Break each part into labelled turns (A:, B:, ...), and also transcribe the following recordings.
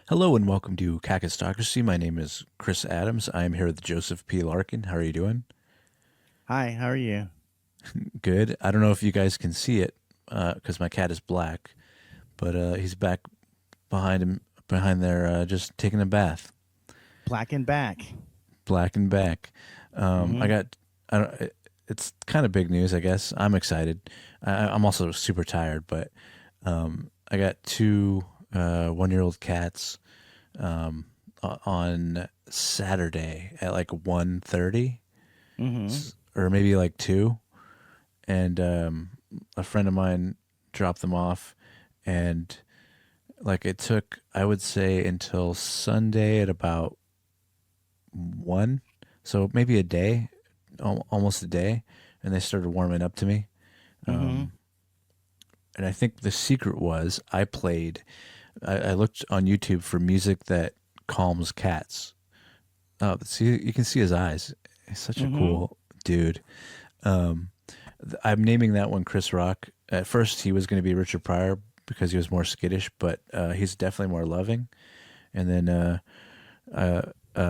A: Hello and welcome to Kakistocracy. My name is Chris Adams. I am here with Joseph P. Larkin. How are you doing?
B: Hi, how are you?
A: Good. I don't know if you guys can see it because my cat is black, but he's back behind there, just taking a bath,
B: Black and back.
A: black and back. I
B: hmm
A: got. I don't. It's kind of big news, I guess. I'm excited. I'm also super tired, but I got two 1-year-old cats on Saturday at like 1:30
B: hmm
A: or maybe like 2, and a friend of mine dropped them off, and like it took, I would say, until Sunday at about 1, so maybe a day, almost a day, and they started warming up to me.
B: hmm
A: And I think the secret was I looked on YouTube for music that calms cats. Oh, see, you can see his eyes. He's such a
B: hmm
A: cool dude. Um, I'm naming that one Chris Rock. At first, he was going to be Richard Pryor because he was more skittish, but he's definitely more loving. And then uh,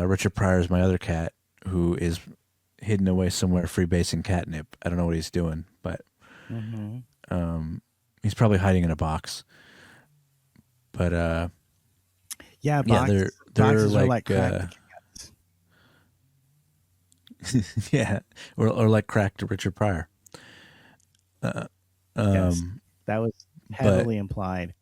A: Richard Pryor is my other cat, who is hidden away somewhere freebasing catnip. I don't know what he's doing, but
B: hmm
A: he's probably hiding in a box. But
B: Yeah,
A: yeah, they're
B: boxes are like
A: like
B: crack the cats.
A: yeah, or like cracked Richard Pryor.
B: Yes,
A: Um,
B: that was
A: but
B: heavily implied.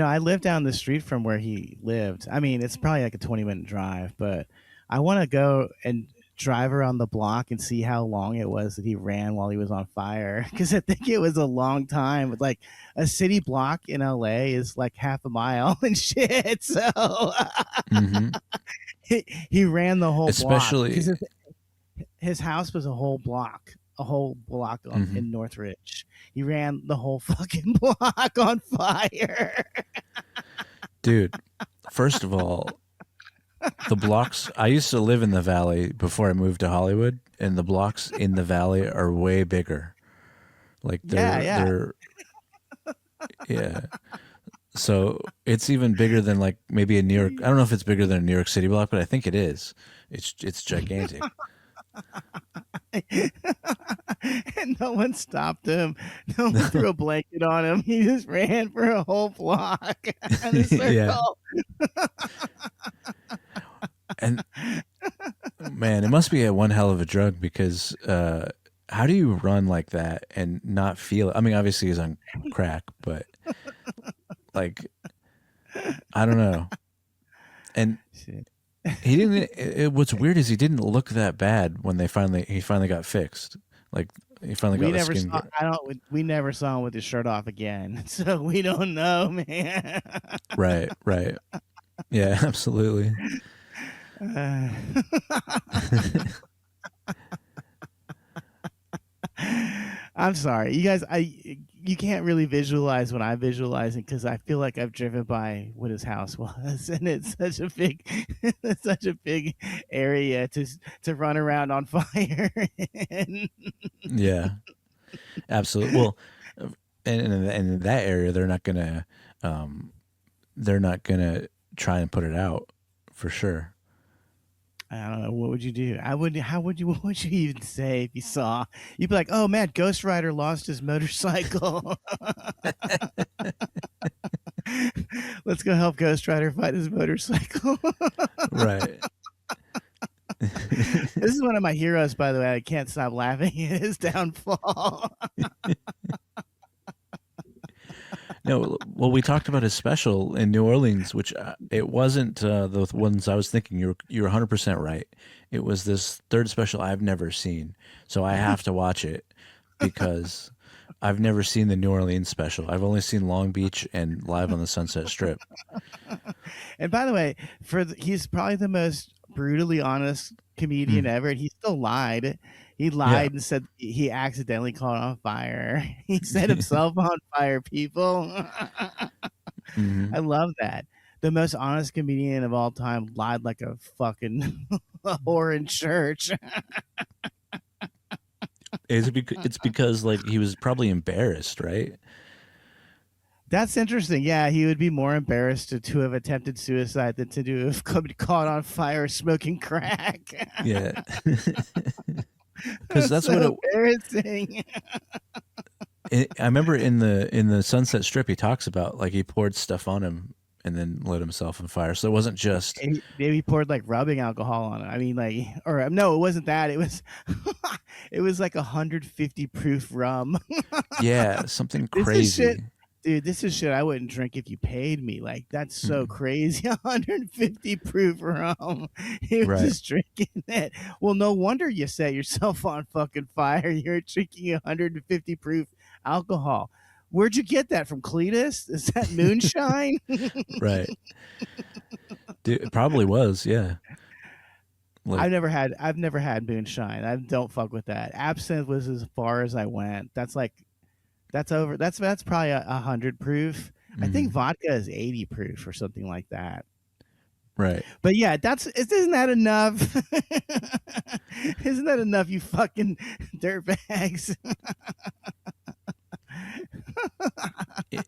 B: I live down the street from where he lived. I mean, it's probably like a 20-minute drive, but I want to go and drive around the block and see how long it was that he ran while he was on fire. Because I think it was a long time. Like a city block in LA is like half a mile and shit. So
A: hmm
B: he ran the whole block because
A: especially
B: his house was a whole block
A: mhm.
B: in Northridge. He ran the whole fucking block on fire.
A: Dude, first of all, the blocks, I used to live in the valley before I moved to Hollywood, and the blocks in the valley are way bigger. Like
B: Yeah, yeah.
A: yeah. So it's even bigger than like maybe a New York. I don't know if it's bigger than a New York City block, but I think it is. It's gigantic.
B: And no one stopped him. No one threw a blanket on him. He just ran for a whole block in a
A: Yeah.
B: circle.
A: And man, it must be a one hell of a drug because how do you run like that and not feel it? I mean, obviously he's on crack, but like I don't know. And
B: Shit.
A: he didn't. What's weird is he didn't look that bad when he finally got fixed. Like he finally
B: We
A: got the
B: never
A: skin.
B: saw. I don't. We never saw him with his shirt off again, so we don't know, man.
A: Right, right. Yeah, absolutely.
B: Uh, I'm sorry, you guys. You can't really visualize what I'm visualizing because I feel like I've driven by what his house was, and it's such a big, it's such a big area to run around on fire. And,
A: Yeah, absolutely. Well, and in that area, um, they're not gonna try and put it out for sure.
B: I don't know, what would you do? I would. How would you? What would you even say if you saw? You'd be like, "Oh man, Ghost Rider lost his motorcycle. Let's go help Ghost Rider find his motorcycle."
A: Right.
B: This is one of my heroes, by the way. I can't stop laughing at his downfall.
A: No, well, we talked about his special in New Orleans, which it wasn't the ones I was thinking. You're 100% right. It was this third special I've never seen, so I have to watch it because I've never seen the New Orleans special. I've only seen Long Beach and Live on the Sunset Strip.
B: And by the way, he's probably the most brutally honest comedian
A: Mm.
B: ever. And he still lied. He
A: Yeah.
B: lied and said he accidentally caught on fire. He set himself on fire, people.
A: hmm
B: I love that. The most honest comedian of all time lied like a fucking whore in church.
A: It's because like he was probably embarrassed, right?
B: That's interesting. Yeah, he would be more embarrassed to have attempted suicide than to have come caught on fire smoking crack.
A: Yeah. Because
B: That's
A: that's what
B: so embarrassing.
A: I remember in the Sunset Strip. He talks about like he poured stuff on him and then lit himself on fire. So it wasn't just
B: Maybe he poured like rubbing alcohol on it. I mean, like, or no, it wasn't that. It was, it was like 150 proof rum.
A: yeah something
B: This is shit,
A: crazy.
B: dude. This is shit I wouldn't drink if you paid me. Like, that's so
A: Mm,
B: crazy. 150 proof rum. He was
A: right.
B: just drinking it. Well, no wonder you set yourself on fucking fire. You're drinking 150 proof alcohol. Where'd you get that from, Cletus? Is that moonshine?
A: Right. Dude, it probably was. Yeah. Like
B: I've never had moonshine. I don't fuck with that. Absinthe was as far as I went. That's like that's probably 100 proof. I think
A: mhm.
B: vodka is 80 proof or something like that.
A: Right.
B: But yeah, isn't that enough? Isn't that enough, you fucking dirtbags?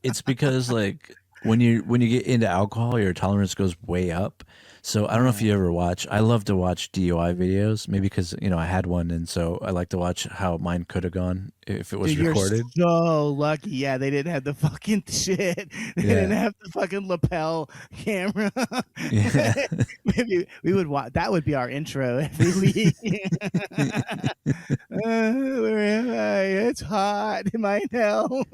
A: It's because like when you get into alcohol, your tolerance goes way up. So I don't know if
B: Yeah.
A: you ever watch. I love to watch DUI videos, maybe because I had one, and so I like to watch how mine could have gone if it was
B: Dude, you're
A: recorded.
B: so lucky. Yeah, they didn't have the fucking shit. They didn't
A: Yeah,
B: have the fucking lapel camera.
A: yeah,
B: Maybe we would watch. That would be our intro every week. Where am I? It's hot. Am I in hell?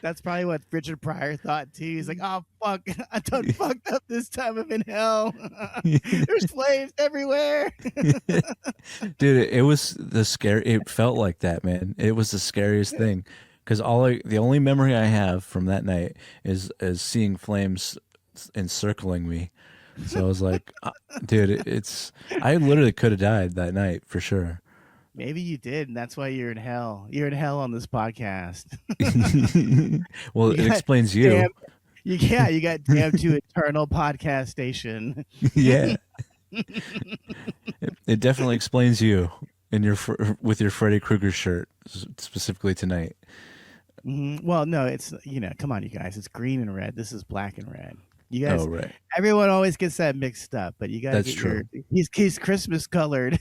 B: That's probably what Richard Pryor thought too. He's like, "Oh fuck, I done fucked up this time. I'm in hell. There's flames everywhere."
A: dude. It was the scary. It felt like that, man. It was the scariest thing because the only memory I have from that night is seeing flames encircling me. So I was like, dude, it's I literally could have died that night for sure.
B: Maybe you did, and that's why you're in hell. You're in hell on this podcast.
A: Well,
B: You
A: it
B: got
A: explains
B: damn.
A: you.
B: You got damn to eternal podcast station.
A: Yeah, it definitely explains you in with your Freddy Krueger shirt specifically tonight.
B: Well, no, it's come on, you guys. It's green and red. This is black and red. You
A: Oh,
B: guys,
A: right.
B: everyone always gets that mixed up, but you got to
A: That's
B: get your.
A: true.
B: He's Christmas colored.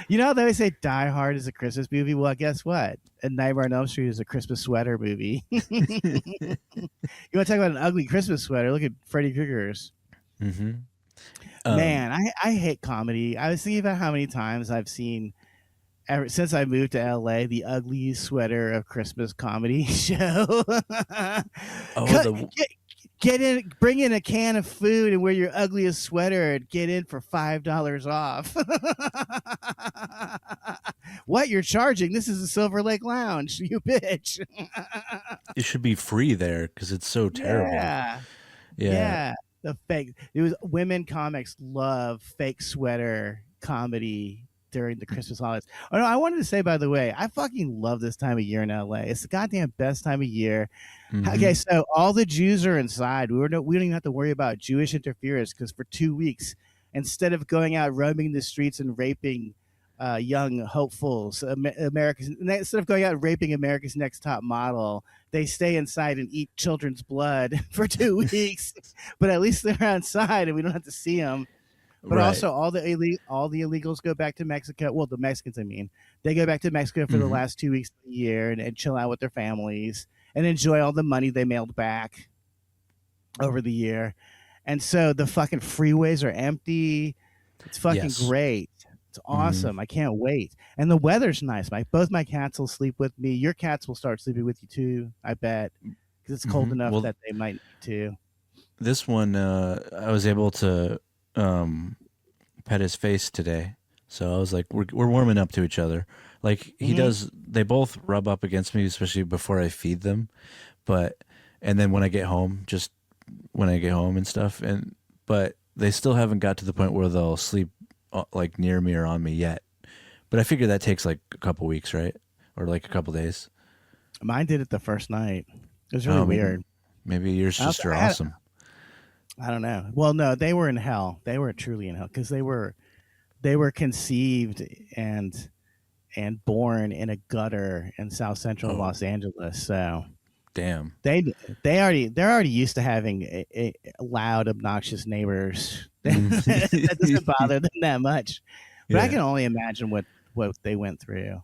B: You know how they always say Die Hard is a Christmas movie. Well, guess what? A Nightmare on Elm Street is a Christmas sweater movie. You want to talk about an ugly Christmas sweater? Look at Freddy Krueger's.
A: hmm Um,
B: Man, I hate comedy. I was thinking about how many times I've seen ever since I moved to LA, the ugly sweater of Christmas comedy show.
A: oh,
B: Cut-
A: the
B: get in, bring in a can of food and wear your ugliest sweater and get in for $5 off. What, you're charging? This is a Silver Lake Lounge, you bitch.
A: it should be free there because it's so terrible.
B: Yeah.
A: Yeah.
B: Yeah, the fake. It was women comics love fake sweater comedy during the Christmas holidays. Oh no, I wanted to say by the way, I fucking love this time of year in LA. It's the goddamn best time of year.
A: hmm
B: Okay, so all the Jews are inside. We don't even have to worry about Jewish interference because for 2 weeks, instead of going out roaming the streets and raping young hopefuls, America's instead of going out and raping America's Next Top Model, they stay inside and eat children's blood for 2 weeks. But at least they're outside and we don't have to see them. But
A: Right.
B: also, all the illegals go back to Mexico. Well, the Mexicans, I mean, they go back to Mexico for the
A: hmm
B: last 2 weeks of the year and chill out with their families and enjoy all the money they mailed back over the year. And so the fucking freeways are empty. It's fucking
A: Yes.
B: great. It's
A: hmm
B: awesome. I can't wait. And the weather's nice. Both my cats will sleep with me. Your cats will start sleeping with you too, I bet, because it's cold enough
A: Well,
B: that they might need to.
A: this one, I was able to um, pet his face today. So I was like, we're warming up to each other. Like he
B: Hmm.
A: does, they both rub up against me, especially before I feed them. But and then when I get home, just when I get home and stuff, but they still haven't got to the point where they'll sleep like near me or on me yet. But I figure that takes like a couple weeks, right? Or like a couple days.
B: Mine did it the first night. It was really
A: Oh, maybe
B: weird.
A: maybe yours
B: I, also,
A: just are
B: I had
A: awesome.
B: I don't know. Well, no, they were in hell. They were truly in hell because they were conceived and and born in a gutter in South Central
A: Oh,
B: Los Angeles. So
A: damn.
B: they they're already used to having loud, obnoxious neighbors. That doesn't
A: Mm.
B: bother them that much. But I
A: Yeah.
B: can only imagine what they went through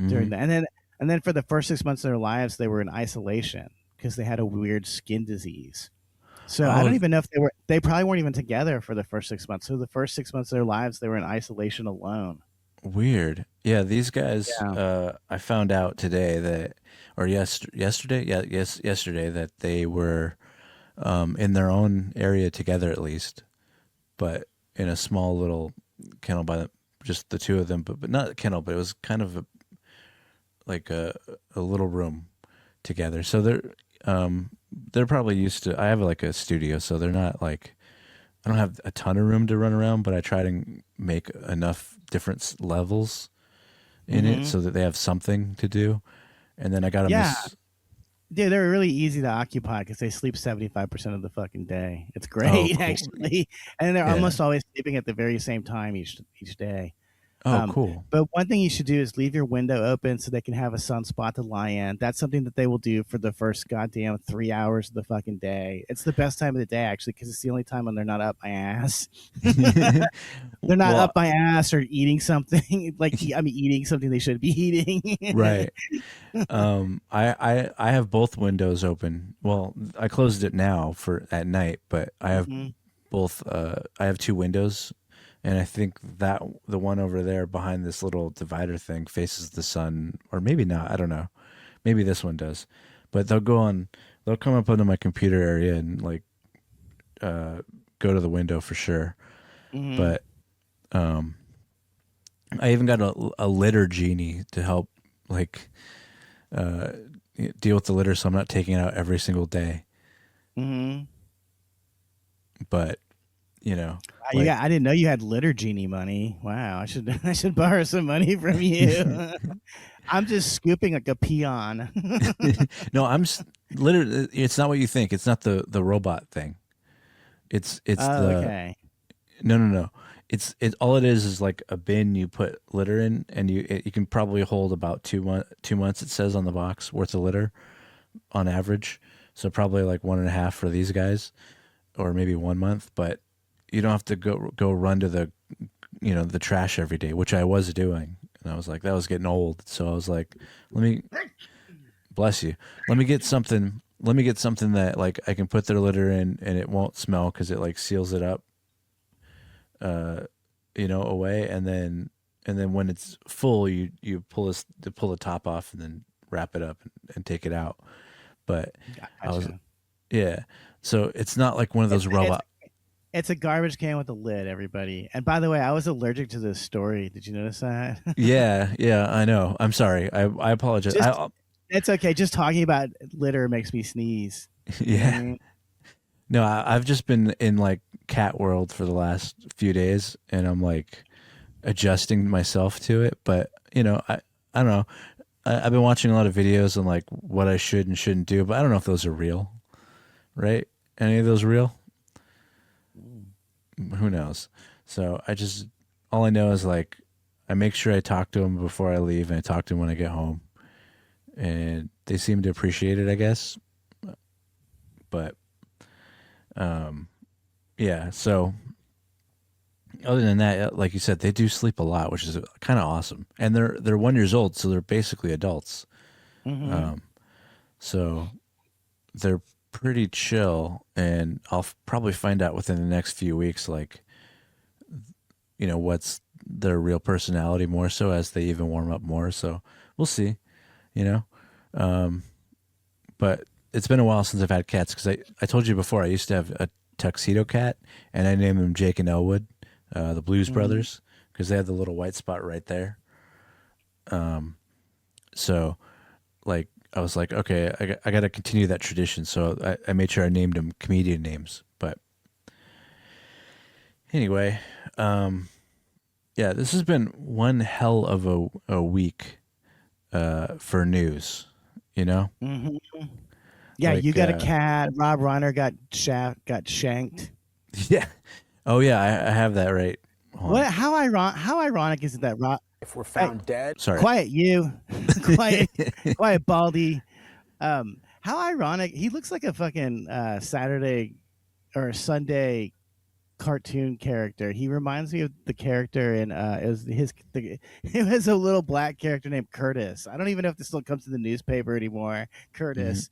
B: during
A: Hmm.
B: that. And then for the first 6 months of their lives, they were in isolation because they had a weird skin disease. So I don't
A: Oh,
B: even know if they probably weren't even together for the first 6 months. So the first 6 months of their lives, they were in isolation alone.
A: weird. Yeah, these guys.
B: Yeah.
A: I found out today that, or yesterday. Yeah, yesterday that they were in their own area together at least, but in a small little kennel just the two of them, but not a kennel, but it was kind of like a little room together. So they're probably used to. I have like a studio, so they're not like I don't have a ton of room to run around, but I try to make enough different levels in it
B: Hmm.
A: so that they have something to do. And then I got them
B: Yeah.
A: this.
B: Dude, they're really easy to occupy because they sleep 75% of the fucking day. It's
A: Oh,
B: great,
A: cool.
B: actually. And they're
A: Yeah.
B: almost always sleeping at the very same time each day.
A: Oh,
B: Um,
A: cool.
B: but one thing you should do is leave your window open so they can have a sunspot to lie in. That's something that they will do for the first goddamn 3 hours of the fucking day. It's the best time of the day, actually, because it's the only time when they're not up my ass. They're not
A: Well,
B: up my ass or eating something I mean, eating something they should be eating.
A: right. I have both windows open. Well, I closed it now for at night, but I have
B: Hmm.
A: both. I have two windows, and I think that the one over there behind this little divider thing faces the sun, or maybe not. I don't know. Maybe this one does, but they'll go on. They'll come up onto my computer area and like uh, go to the window for sure.
B: Hmm.
A: But um, I even got a litter genie to help like uh, deal with the litter, so I'm not taking it out every single day.
B: Hmm.
A: But you know,
B: You
A: like
B: got, I didn't know you had litter genie money. Wow, I should I should borrow some money from you. I'm just scooping like a peon.
A: no, literally. It's not what you think. It's not the robot thing. It's
B: Oh,
A: the
B: okay.
A: no. It all it is like a bin you put litter in, and you can probably hold about 2 months. It says on the box worth of litter on average. So probably like one and a half for these guys, or maybe 1 month. But you don't have to go run to the trash every day, which I was doing, and I was like that was getting old. So I was like, let me bless you. Let me get something that like I can put their litter in and it won't smell because it like seals it up, uh, away, and then when it's full, you pull the top off and then wrap it up and take it out. But I was
B: Gotcha.
A: yeah. So it's not like one of
B: It's
A: those
B: it's
A: robot.
B: it's a garbage can with a lid, everybody. And by the way, I was allergic to this story. Did you notice that?
A: Yeah, yeah. I know. I'm sorry. I apologize.
B: Just it's okay. Just talking about litter makes me sneeze. You know what I
A: Yeah.
B: mean?
A: No, I've just been in like cat world for the last few days, and I'm like adjusting myself to it. But I don't know. I've been watching a lot of videos on like what I should and shouldn't do, but I don't know if those are real. Right? Any of those real?
B: Mm.
A: Who knows? So all I know is like I make sure I talk to them before I leave, and I talk to them when I get home, and they seem to appreciate it, I guess. But um, yeah. So other than that, like you said, they do sleep a lot, which is kind of awesome. And they're 1 year old, so they're basically adults.
B: Mm-hmm.
A: Um, so they're pretty chill, and I'll probably find out within the next few weeks, like what's their real personality more so as they even warm up more. So we'll see. You know, um, but it's been a while since I've had cats because I told you before I used to have a tuxedo cat, and I named them Jake and Elwood, the Blues
B: Mm-hmm.
A: Brothers, because they had the little white spot right there. So like I was like, okay, I got to continue that tradition. So I made sure I named them comedian names. But anyway, yeah, this has been one hell of a week for news. You know,
B: Mm-hmm. Yeah, you
A: like
B: got a cat. Rob Reiner got shanked.
A: yeah, oh yeah, I have that right. Hold on.
B: How ironic is it that Rob?
C: If we're
B: Hey,
C: found dead.
A: Sorry.
B: quiet, you, quiet, quiet, Baldy. How ironic! He looks like a fucking Saturday or Sunday cartoon character. He reminds me of the character in it was a little black character named Curtis. I don't even know if this still comes to the newspaper anymore.
A: Mhm.
B: Curtis.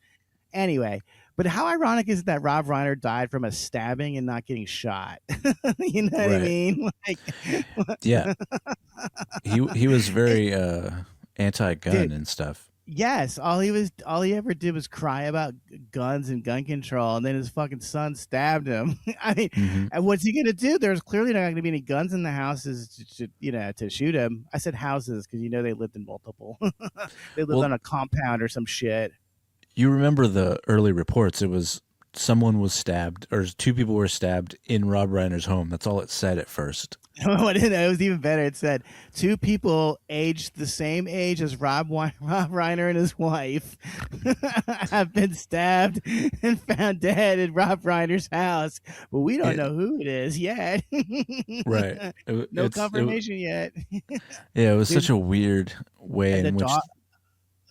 B: Anyway, but how ironic is it that Rob Reiner died from a stabbing and not getting shot? You know what I
A: Right.
B: mean? Like,
A: Yeah. He was very anti-gun
B: dude,
A: and stuff.
B: yes, all he ever did was cry about guns and gun control, and then his fucking son stabbed him. I mean,
A: Hmm.
B: and what's he gonna do? There's clearly not gonna be any guns in the houses to shoot him. I said houses because they lived in multiple. They lived
A: Well,
B: on a compound or some shit.
A: you remember the early reports? It was someone was stabbed, or two people were stabbed in Rob Reiner's home. That's all it said at first.
B: It was even better. It said two people aged the same age as Rob Reiner and his wife have been stabbed and found dead in Rob Reiner's house, but we don't
A: It,
B: know who it is yet.
A: right.
B: No confirmation yet.
A: Yeah, it was
B: Dude,
A: such a weird way
B: and
A: in which.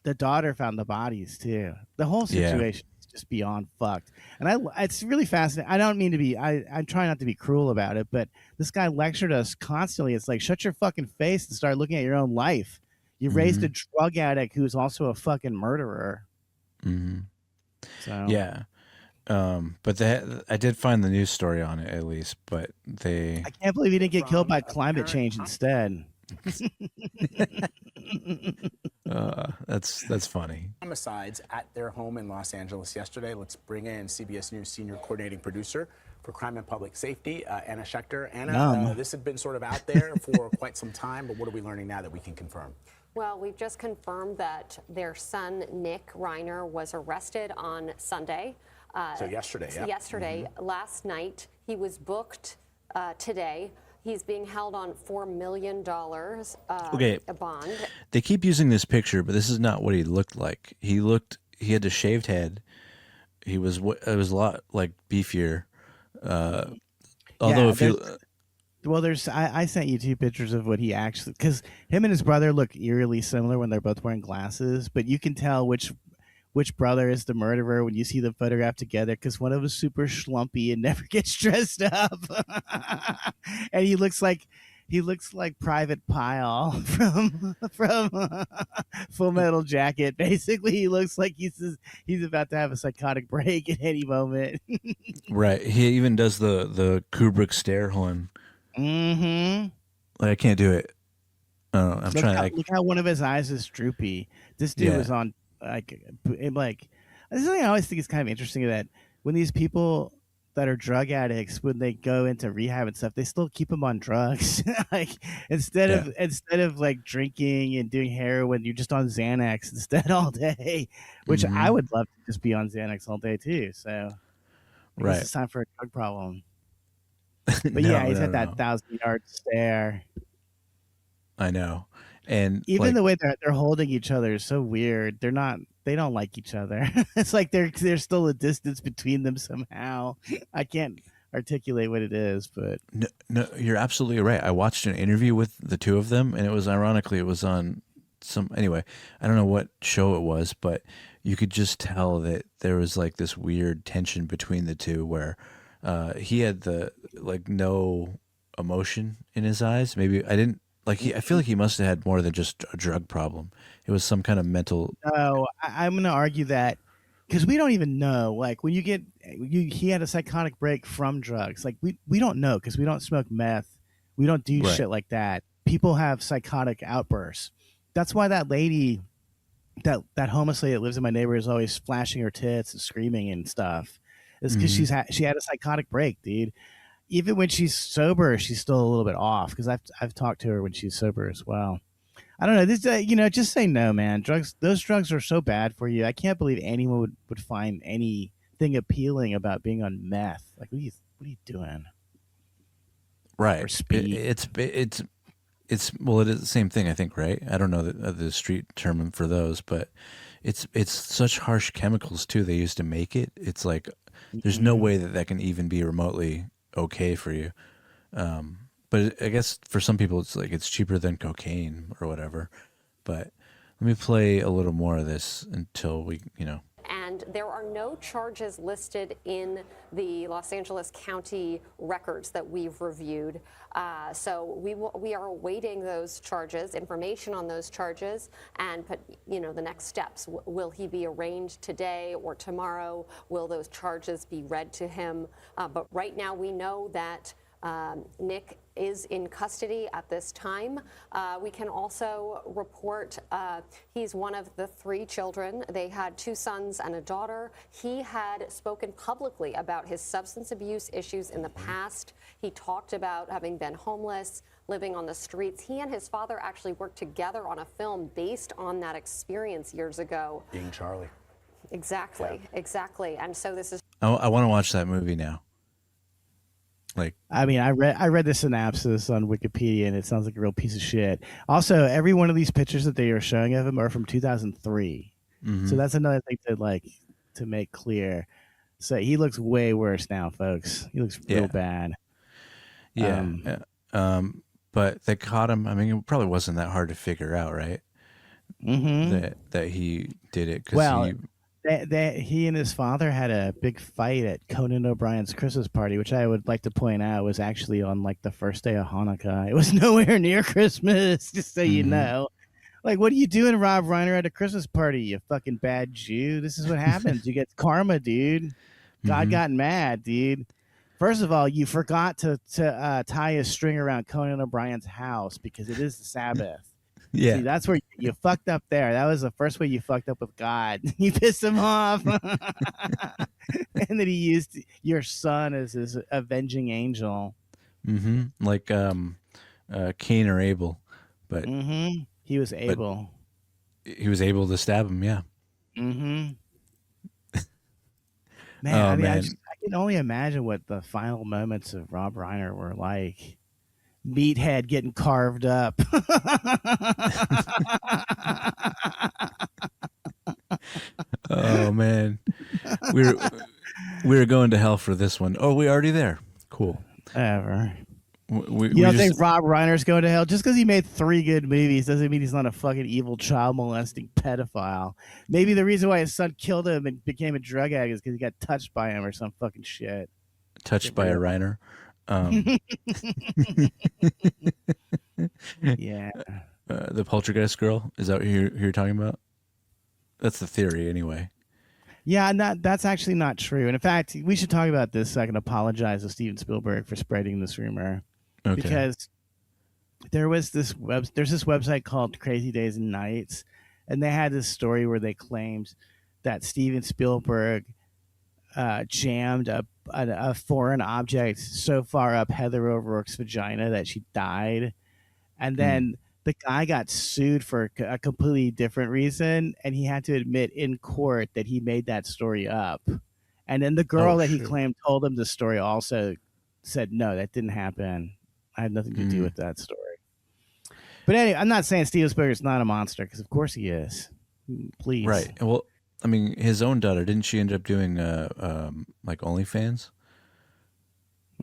B: the daughter found the bodies too. The whole
A: Yeah.
B: situation is just beyond fucked. And it's really fascinating. I don't mean to be. I'm trying not to be cruel about it, but this guy lectured us constantly. It's like, shut your fucking face and start looking at your own life. You raised a
A: Hmm.
B: drug addict who's also a fucking murderer.
A: Hmm.
B: So
A: Yeah. But I did find the news story on it at least, but they.
B: I can't believe he didn't get killed
C: From
B: by
C: a
B: climate
C: parent
B: change instead.
A: That's funny.
C: Homicides at their home in Los Angeles yesterday. Let's bring in CBS News senior coordinating producer for crime and public safety, Anna Schechter. Anna, this had been sort of out there for quite some time, but what are we learning now that we can confirm?
D: Well, we've just confirmed that their son, Nick Reiner, was arrested on Sunday.
C: So yesterday, yeah.
D: Yesterday. Last night, he was booked today. He's being held on $4 million
A: Okay.
D: a bond.
A: They keep using this picture, but this is not what he looked like. He had a shaved head. It was a lot like beefier. Although
B: I sent you two pictures of what he actually, because him and his brother look eerily similar when they're both wearing glasses, but you can tell which brother is the murderer when you see them photographed together, because one of them is super schlumpy and never gets dressed up. And he looks like Private Pile from Full Metal Jacket. Basically, he looks like he's about to have a psychotic break at any moment.
A: right. He even does the Kubrick stare horn.
B: Mm-hmm.
A: Like, I can't do it. I'm trying to.
B: Look how one of his eyes is droopy. This dude
A: Yeah.
B: was on like this is something I always think is kind of interesting, that when these people that are drug addicts, when they go into rehab and stuff, they still keep them on drugs. Like instead of like drinking and doing heroin, you're just on Xanax instead all day, which
A: Mhm.
B: I would love to just be on Xanax all day too. So I guess
A: Right.
B: it's time for a drug problem. But
A: No,
B: yeah, he's
A: no,
B: at that
A: no.
B: 1,000-yard stare.
A: I know. And
B: Even
A: like,
B: the way they're holding each other is so weird. They don't like each other. It's like there's still a distance between them somehow. I can't articulate what it is, but
A: no, you're absolutely right. I watched an interview with the two of them, and it was on anyway, I don't know what show it was, but you could just tell that there was like this weird tension between the two where he had no emotion in his eyes. Maybe I didn't like I feel like he must have had more than just a drug problem. It was some kind of mental.
B: no, I'm going to argue that because we don't even know. Like when he had a psychotic break from drugs. Like we don't know because we don't smoke meth. We don't do
A: Right.
B: shit like that. People have psychotic outbursts. That's why that lady, that homeless lady that lives in my neighborhood, is always flashing her tits and screaming and stuff. It's because
A: Mhm.
B: she had a psychotic break, dude. Even when she's sober, she's still a little bit off, because I've talked to her when she's sober as well. I don't know. This just say no, man. Those drugs are so bad for you. I can't believe anyone would find anything appealing about being on meth. Like, what are you doing?
A: Right.
B: Or speed.
A: It's well, it is the same thing, I think, right? I don't know the street term for those, but it's such harsh chemicals too they use to make it. It's like there's no way that can even be remotely okay for you. But but I guess for some people it's like it's cheaper than cocaine or whatever. But let me play a little more of this until we,
D: And there are no charges listed in the Los Angeles County records that we've reviewed. So we are awaiting those charges, information on those charges, and the next steps. Will he be arraigned today or tomorrow? Will those charges be read to him? But right now we know that Nick is in custody at this time. We can also report he's one of the 3 children. They had 2 sons and a daughter. He had spoken publicly about his substance abuse issues in the past. He talked about having been homeless, living on the streets. He and his father actually worked together on a film based on that experience years ago.
C: Being Charlie.
D: Exactly,
C: Yeah.
D: exactly. And so this is...
A: I want to watch that movie now.
B: I read the synopsis on Wikipedia, and it sounds like a real piece of shit. Also, every one of these pictures that they are showing of him are from 2003.
A: Mm-hmm.
B: So that's another thing to make clear. So he looks way worse now, folks. He looks real bad.
A: Yeah. But they caught him. I mean, it probably wasn't that hard to figure out, right?
B: Mm-hmm.
A: That he did it.
B: He and his father had a big fight at Conan O'Brien's Christmas party, which I would like to point out was actually on like the first day of Hanukkah. It was nowhere near Christmas, just so you know. Like, what are you doing, Rob Reiner, at a Christmas party, you fucking bad Jew? This is what happens. You get karma, dude. God got mad, dude. First of all, you forgot to tie a string around Conan O'Brien's house because it is the Sabbath.
A: Yeah.
B: See, that's where you fucked up there. That was the first way you fucked up with God. You pissed him off. And then he used your son as his avenging angel.
A: Mm-hmm. Like Cain or Abel. But
B: he was able.
A: He was able to stab him, yeah.
B: Mm-hmm. Man,
A: Oh,
B: I mean,
A: man.
B: I can only imagine what the final moments of Rob Reiner were like. Meathead getting carved up.
A: Oh man, we're going to hell for this one. Oh, we already there. Cool.
B: Ever.
A: We
B: You don't
A: just,
B: think Rob Reiner's going to hell just because he made 3 good movies doesn't mean he's not a fucking evil child molesting pedophile. Maybe the reason why his son killed him and became a drug addict is because he got touched by him or some fucking shit.
A: touched by a Reiner?
B: Yeah.
A: The poltergeist girl, is that who you're talking about? That's the theory, anyway.
B: Yeah, that's actually not true. And in fact, we should talk about this so I can apologize to Steven Spielberg for spreading this rumor.
A: Okay.
B: Because there's this website called Crazy Days and Nights, and they had this story where they claimed that Steven Spielberg jammed a foreign object so far up Heather O'Rourke's vagina that she died. And then the guy got sued for a completely different reason, and he had to admit in court that he made that story up. And then the girl that he claimed told him the story also said, no, that didn't happen. I had nothing to do with that story. But anyway, I'm not saying Steven Spielberg's not a monster, because of course he is. Please.
A: Right. Well, I mean, his own daughter, didn't she end up doing like OnlyFans?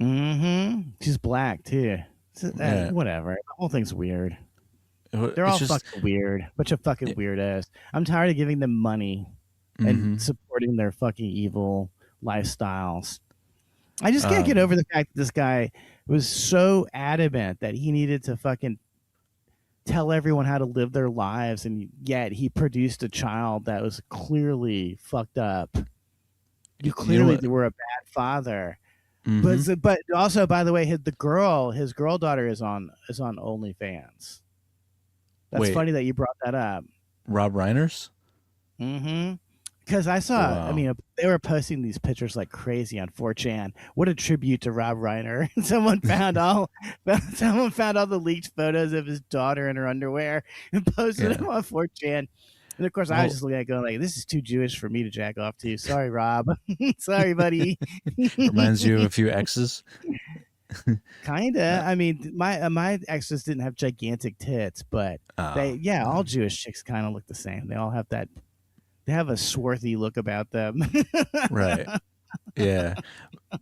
B: Mm-hmm. She's black too.
A: Yeah.
B: Whatever. The whole thing's weird. They're all fucking weird. Bunch of fucking weirdos. I'm tired of giving them money and supporting their fucking evil lifestyles. I just can't get over the fact that this guy was so adamant that he needed to fucking tell everyone how to live their lives, and yet he produced a child that was clearly fucked up. You clearly were a bad father. But also, by the way, his girl daughter is on OnlyFans. That's funny that you brought that up.
A: Rob Reiner's?
B: Mm-hmm. Because I saw,
A: Wow.
B: I mean, they were posting these pictures like crazy on 4chan. What a tribute to Rob Reiner. Someone found all the leaked photos of his daughter in her underwear and posted them on 4chan. And of course, I was just looking at it going like, this is too Jewish for me to jack off to. Sorry, Rob. Sorry, buddy.
A: Reminds you of a few exes?
B: Kinda. I mean, my exes didn't have gigantic tits, but all Jewish chicks kind of look the same. They all have that. They have a swarthy look about them.
A: Right. Yeah.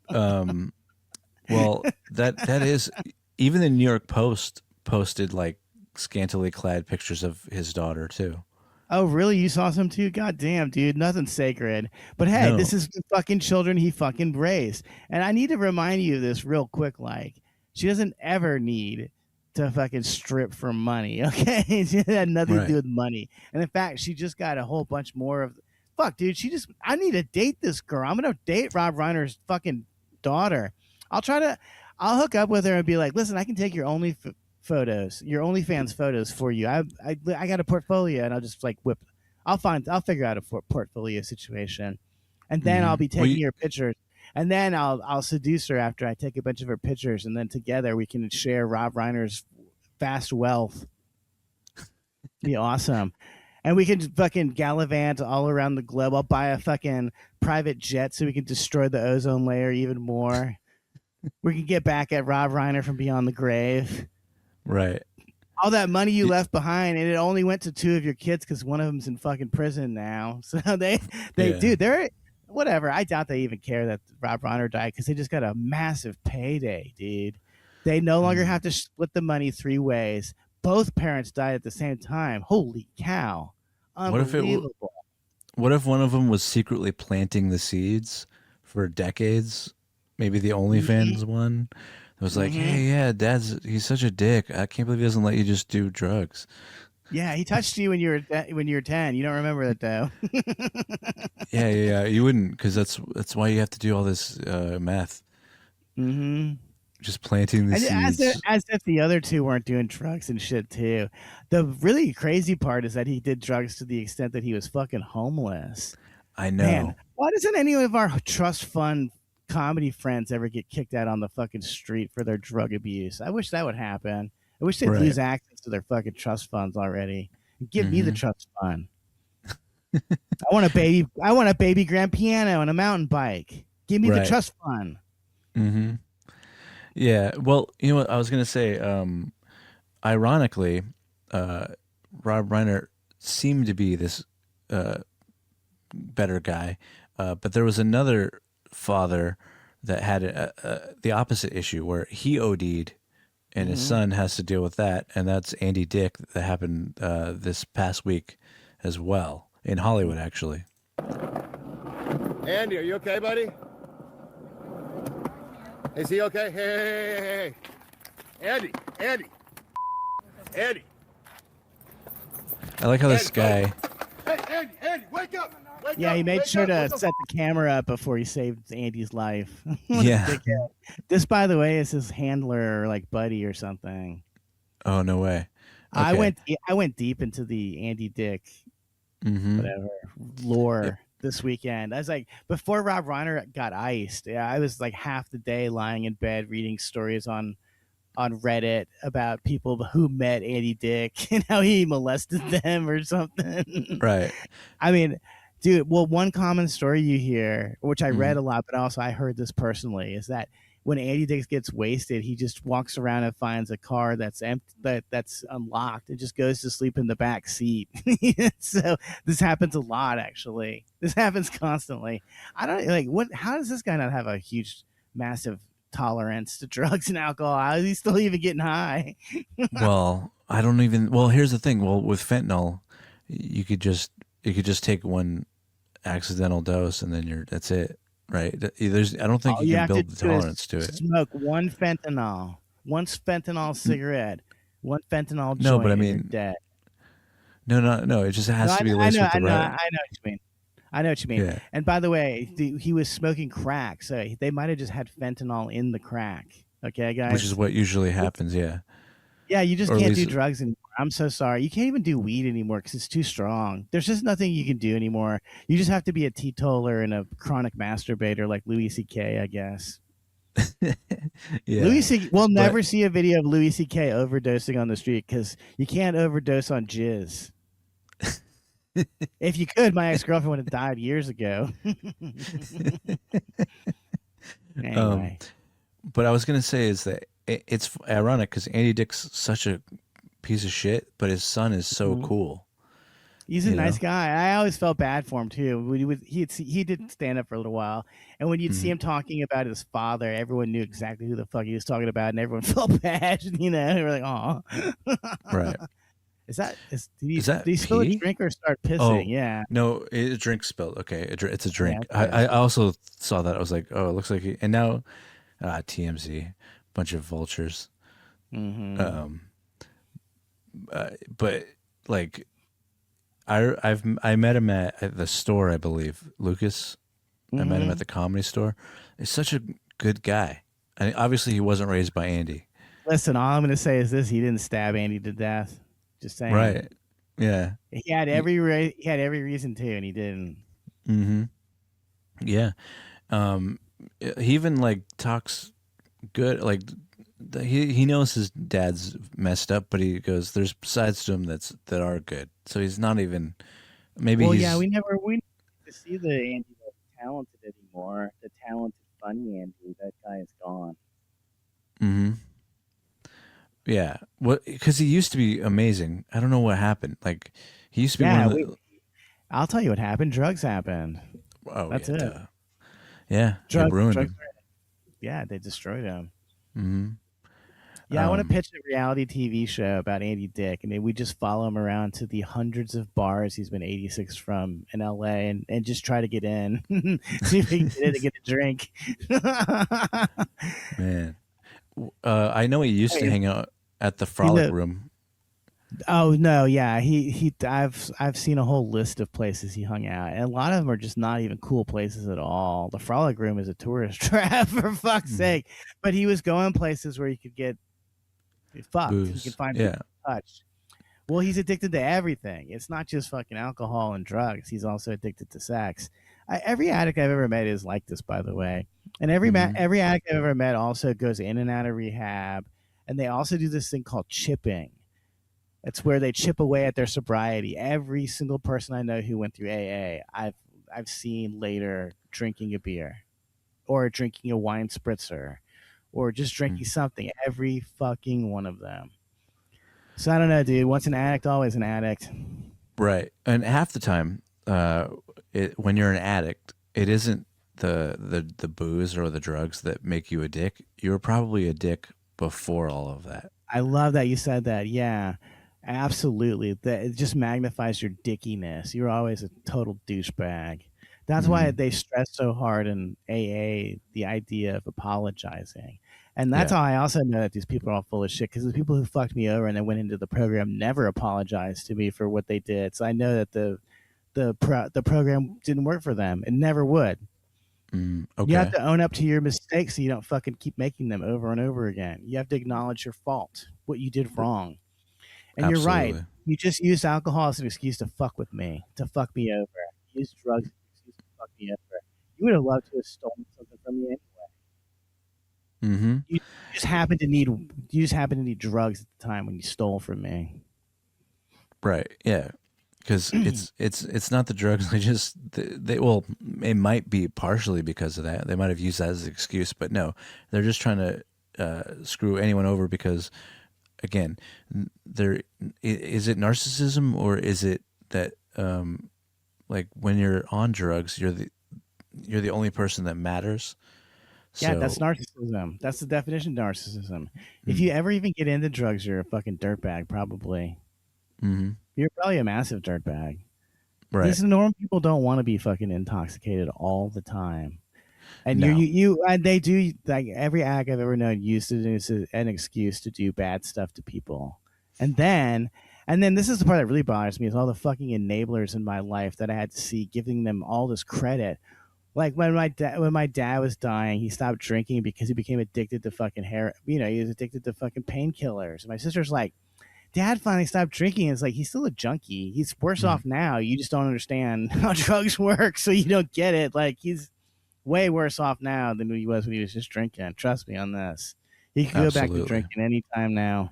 A: Well, that is, Even the New York Post posted like scantily clad pictures of his daughter too.
B: Oh, really? You saw some too? God damn, dude. Nothing's sacred. But hey,
A: No,
B: this is the fucking children he fucking raised. And I need to remind you of this real quick. Like, she doesn't ever need to fucking strip for money. Okay. She had nothing to do
A: right.
B: with money. And in fact, she just got a whole bunch more of. Fuck, dude. I need to date this girl. I'm going to date Rob Reiner's fucking daughter. I'll try to, I'll hook up with her and be like, listen, I can take your photos, your OnlyFans photos for you. I got a portfolio, and I'll just like I'll figure out a portfolio situation, and then I'll be
A: Well,
B: taking her pictures, and then I'll seduce her after I take a bunch of her pictures, and then together we can share Rob Reiner's vast wealth. Be awesome. And we can fucking gallivant all around the globe. I'll buy a fucking private jet so we can destroy the ozone layer even more. We can get back at Rob Reiner from beyond the grave.
A: right.
B: All that money you left behind, and it only went to 2 of your kids because one of them's in fucking prison now. So
A: Yeah.
B: dude, they're whatever. I doubt they even care that Rob Reiner died because they just got a massive payday, dude. They no longer have to split the money 3 ways. Both parents died at the same time. Holy cow!
A: What if
B: Unbelievable.
A: what if one of them was secretly planting the seeds for decades? Maybe the OnlyFans one. It was like, hey, yeah, he's such a dick. I can't believe he doesn't let you just do drugs.
B: Yeah, he touched you when you were 10. You don't remember that though.
A: Yeah. You wouldn't, because that's why you have to do all this math.
B: Mm-hmm.
A: Just planting the seeds.
B: As if the other 2 weren't doing drugs and shit too. The really crazy part is that he did drugs to the extent that he was fucking homeless.
A: I know.
B: Man, why doesn't any of our trust fund comedy friends ever get kicked out on the fucking street for their drug abuse? I wish that would happen. I wish they'd
A: Right.
B: lose access to their fucking trust funds already. Give me the trust fund. I want a baby grand piano and a mountain bike. Give me the
A: Right.
B: trust fund.
A: Mm-hmm. Yeah. Well, you know what I was gonna say. Ironically, Rob Reiner seemed to be this better guy, but there was another father that had the opposite issue where he OD'd, and his son has to deal with that, and that's Andy Dick. That happened this past week as well in Hollywood, actually.
E: Andy, are you okay, buddy? Is he okay? Hey. Andy.
A: I like how this guy.
E: Hey, Andy, wake up!
B: Yeah, he made sure to set the camera up before he saved Andy's life.
A: Yeah.
B: This, by the way, is his handler or like buddy or something.
A: Oh, no way.
B: I
A: Okay.
B: went deep into the Andy Dick whatever lore this weekend. I was like, before Rob Reiner got iced, I was like half the day lying in bed reading stories on Reddit about people who met Andy Dick and how he molested them or something.
A: Right.
B: I mean, dude, well, one common story you hear, which I read a lot, but also I heard this personally, is that when Andy Dick gets wasted, he just walks around and finds a car that's empty, that's unlocked, and just goes to sleep in the back seat. So this happens a lot, actually. This happens constantly. I don't like what. How does this guy not have a huge, massive tolerance to drugs and alcohol? How is he still even getting high?
A: Well, I don't even. Well, here's the thing. Well, with fentanyl, you could just take one accidental dose and then that's it, right? I don't think
B: All
A: you can
B: have
A: build
B: to
A: the
B: do is
A: tolerance to it.
B: Smoke one fentanyl cigarette, one fentanyl joint.
A: No, but I
B: and you're
A: mean,
B: dead.
A: No. It just has to be laced with the right.
B: I know what you mean. I know what you mean.
A: Yeah.
B: And by the way, he was smoking crack, so they might have just had fentanyl in the crack. Okay, guys.
A: Which is what usually happens. Yeah.
B: Yeah, you just
A: Or at
B: can't do
A: least-
B: drugs anymore. I'm so sorry. You can't even do weed anymore because it's too strong. There's just nothing you can do anymore. You just have to be a teetotaler and a chronic masturbator like Louis C.K., I guess.
A: Yeah.
B: Louis C. We'll never see a video of Louis C.K. overdosing on the street because you can't overdose on jizz. If you could, my ex-girlfriend would have died years ago. Anyway.
A: But I was gonna say is that it's ironic because Andy Dick's such a piece of shit, but his son is so cool.
B: He's a nice guy. I always felt bad for him too. He did stand up for a little while, and when you'd see him talking about his father, everyone knew exactly who the fuck he was talking about, and everyone felt bad. You know, they were like, "Oh,
A: Right.
B: Did
A: that
B: he spill a
A: pee?
B: drink or start pissing?"
A: Oh,
B: Yeah.
A: no, a drink spilled. Okay, it's a drink.
B: Yeah, okay.
A: I also saw that. I was like, oh, it looks like he. And now, TMZ, bunch of vultures.
B: Mm-hmm.
A: But like, I met him at the store, I believe, Lucas. I met him at the Comedy Store. He's such a good guy. And obviously, he wasn't raised by Andy.
B: Listen, all I'm going to say is this: he didn't stab Andy to death. Just saying.
A: Right. Yeah.
B: He had every reason to, and he didn't.
A: Mm-hmm. Yeah. He even like talks good. Like he knows his dad's messed up, but he goes, "There's sides to him that are good." So he's not even. Maybe.
B: Well,
A: he's,
B: yeah, we never to see the Andy that's talented anymore. The talented, funny Andy. That guy is gone.
A: Mm-hmm. Yeah. What? Because he used to be amazing. I don't know what happened. Like he used to be one of the.
B: I'll tell you what happened. Drugs happened.
A: Oh,
B: that's
A: yeah,
B: it.
A: Duh. Yeah, they ruined him.
B: Yeah, they destroyed him.
A: Mm-hmm.
B: Yeah, I want to pitch a reality TV show about Andy Dick, and we just follow him around to the hundreds of bars he's been 86 from in LA, and just try to get in, see if we can get in to get a drink.
A: Man, I know he used to hang out at the Frolic Room.
B: Oh no, yeah, I've seen a whole list of places he hung out, and a lot of them are just not even cool places at all. The Frolic Room is a tourist trap, for fuck's sake. But he was going places where you could get fucked.
A: Booze.
B: You could find people touched. Well, he's addicted to everything. It's not just fucking alcohol and drugs. He's also addicted to sex. Every addict I've ever met is like this, by the way. And every addict I've ever met also goes in and out of rehab, and they also do this thing called chipping. It's where they chip away at their sobriety. Every single person I know who went through AA, I've seen later drinking a beer, or drinking a wine spritzer, or just drinking something. Every fucking one of them. So I don't know, dude. Once an addict, always an addict.
A: Right, and half the time, when you're an addict, it isn't the booze or the drugs that make you a dick. You're probably a dick before all of that.
B: I love that you said that. Yeah. Absolutely. It just magnifies your dickiness. You're always a total douchebag. That's why they stress so hard in AA the idea of apologizing. And that's how I also know that these people are all full of shit, because the people who fucked me over and then went into the program never apologized to me for what they did. So I know that the program didn't work for them. It never would.
A: Okay.
B: You have to own up to your mistakes so you don't fucking keep making them over and over again. You have to acknowledge your fault, what you did wrong. And
A: Absolutely.
B: You're right. You just used alcohol as an excuse to fuck with me, to fuck me over. You used drugs as an excuse to fuck me over. You would have loved to have stolen something from me anyway.
A: Mm-hmm.
B: You just happened to need drugs at the time when you stole from me.
A: Right. Yeah. Because it's not the drugs. It might be partially because of that. They might have used that as an excuse, but no, they're just trying to screw anyone over because. Again, is it narcissism, or is it that like when you're on drugs, you're the only person that matters?
B: Yeah, that's narcissism. That's the definition of narcissism. If you ever even get into drugs, you're a fucking dirtbag, probably.
A: Mm-hmm.
B: You're probably a massive dirtbag.
A: Right.
B: These normal people don't want to be fucking intoxicated all the time. And
A: No.
B: and they do, like every act I've ever known used to do an excuse to do bad stuff to people. And then this is the part that really bothers me, is all the fucking enablers in my life that I had to see giving them all this credit. Like when my dad was dying, he stopped drinking because he became addicted to fucking heroin. He was addicted to fucking painkillers. My sister's like, Dad finally stopped drinking. It's like, he's still a junkie. He's worse off now. You just don't understand how drugs work, so you don't get it. Like, he's way worse off now than he was when he was just drinking. Trust me on this. He can go back to drinking anytime now.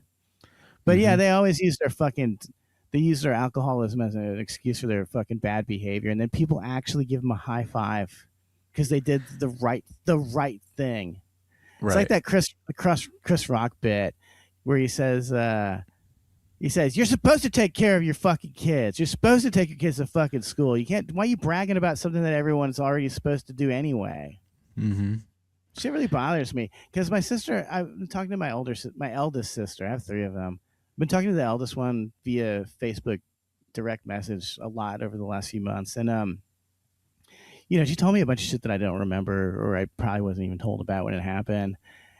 B: But yeah, they always use their alcoholism as an excuse for their fucking bad behavior, and then people actually give them a high five because they did the right thing. Right. It's like that Chris Rock bit where he says, He says, you're supposed to take care of your fucking kids. You're supposed to take your kids to fucking school. You can't. Why are you bragging about something that everyone's already supposed to do anyway?
A: Mm-hmm.
B: Shit really bothers me because my sister, I've been talking to my eldest sister. I have 3 of them. I've been talking to the eldest one via Facebook direct message a lot over the last few months. And, she told me a bunch of shit that I don't remember or I probably wasn't even told about when it happened.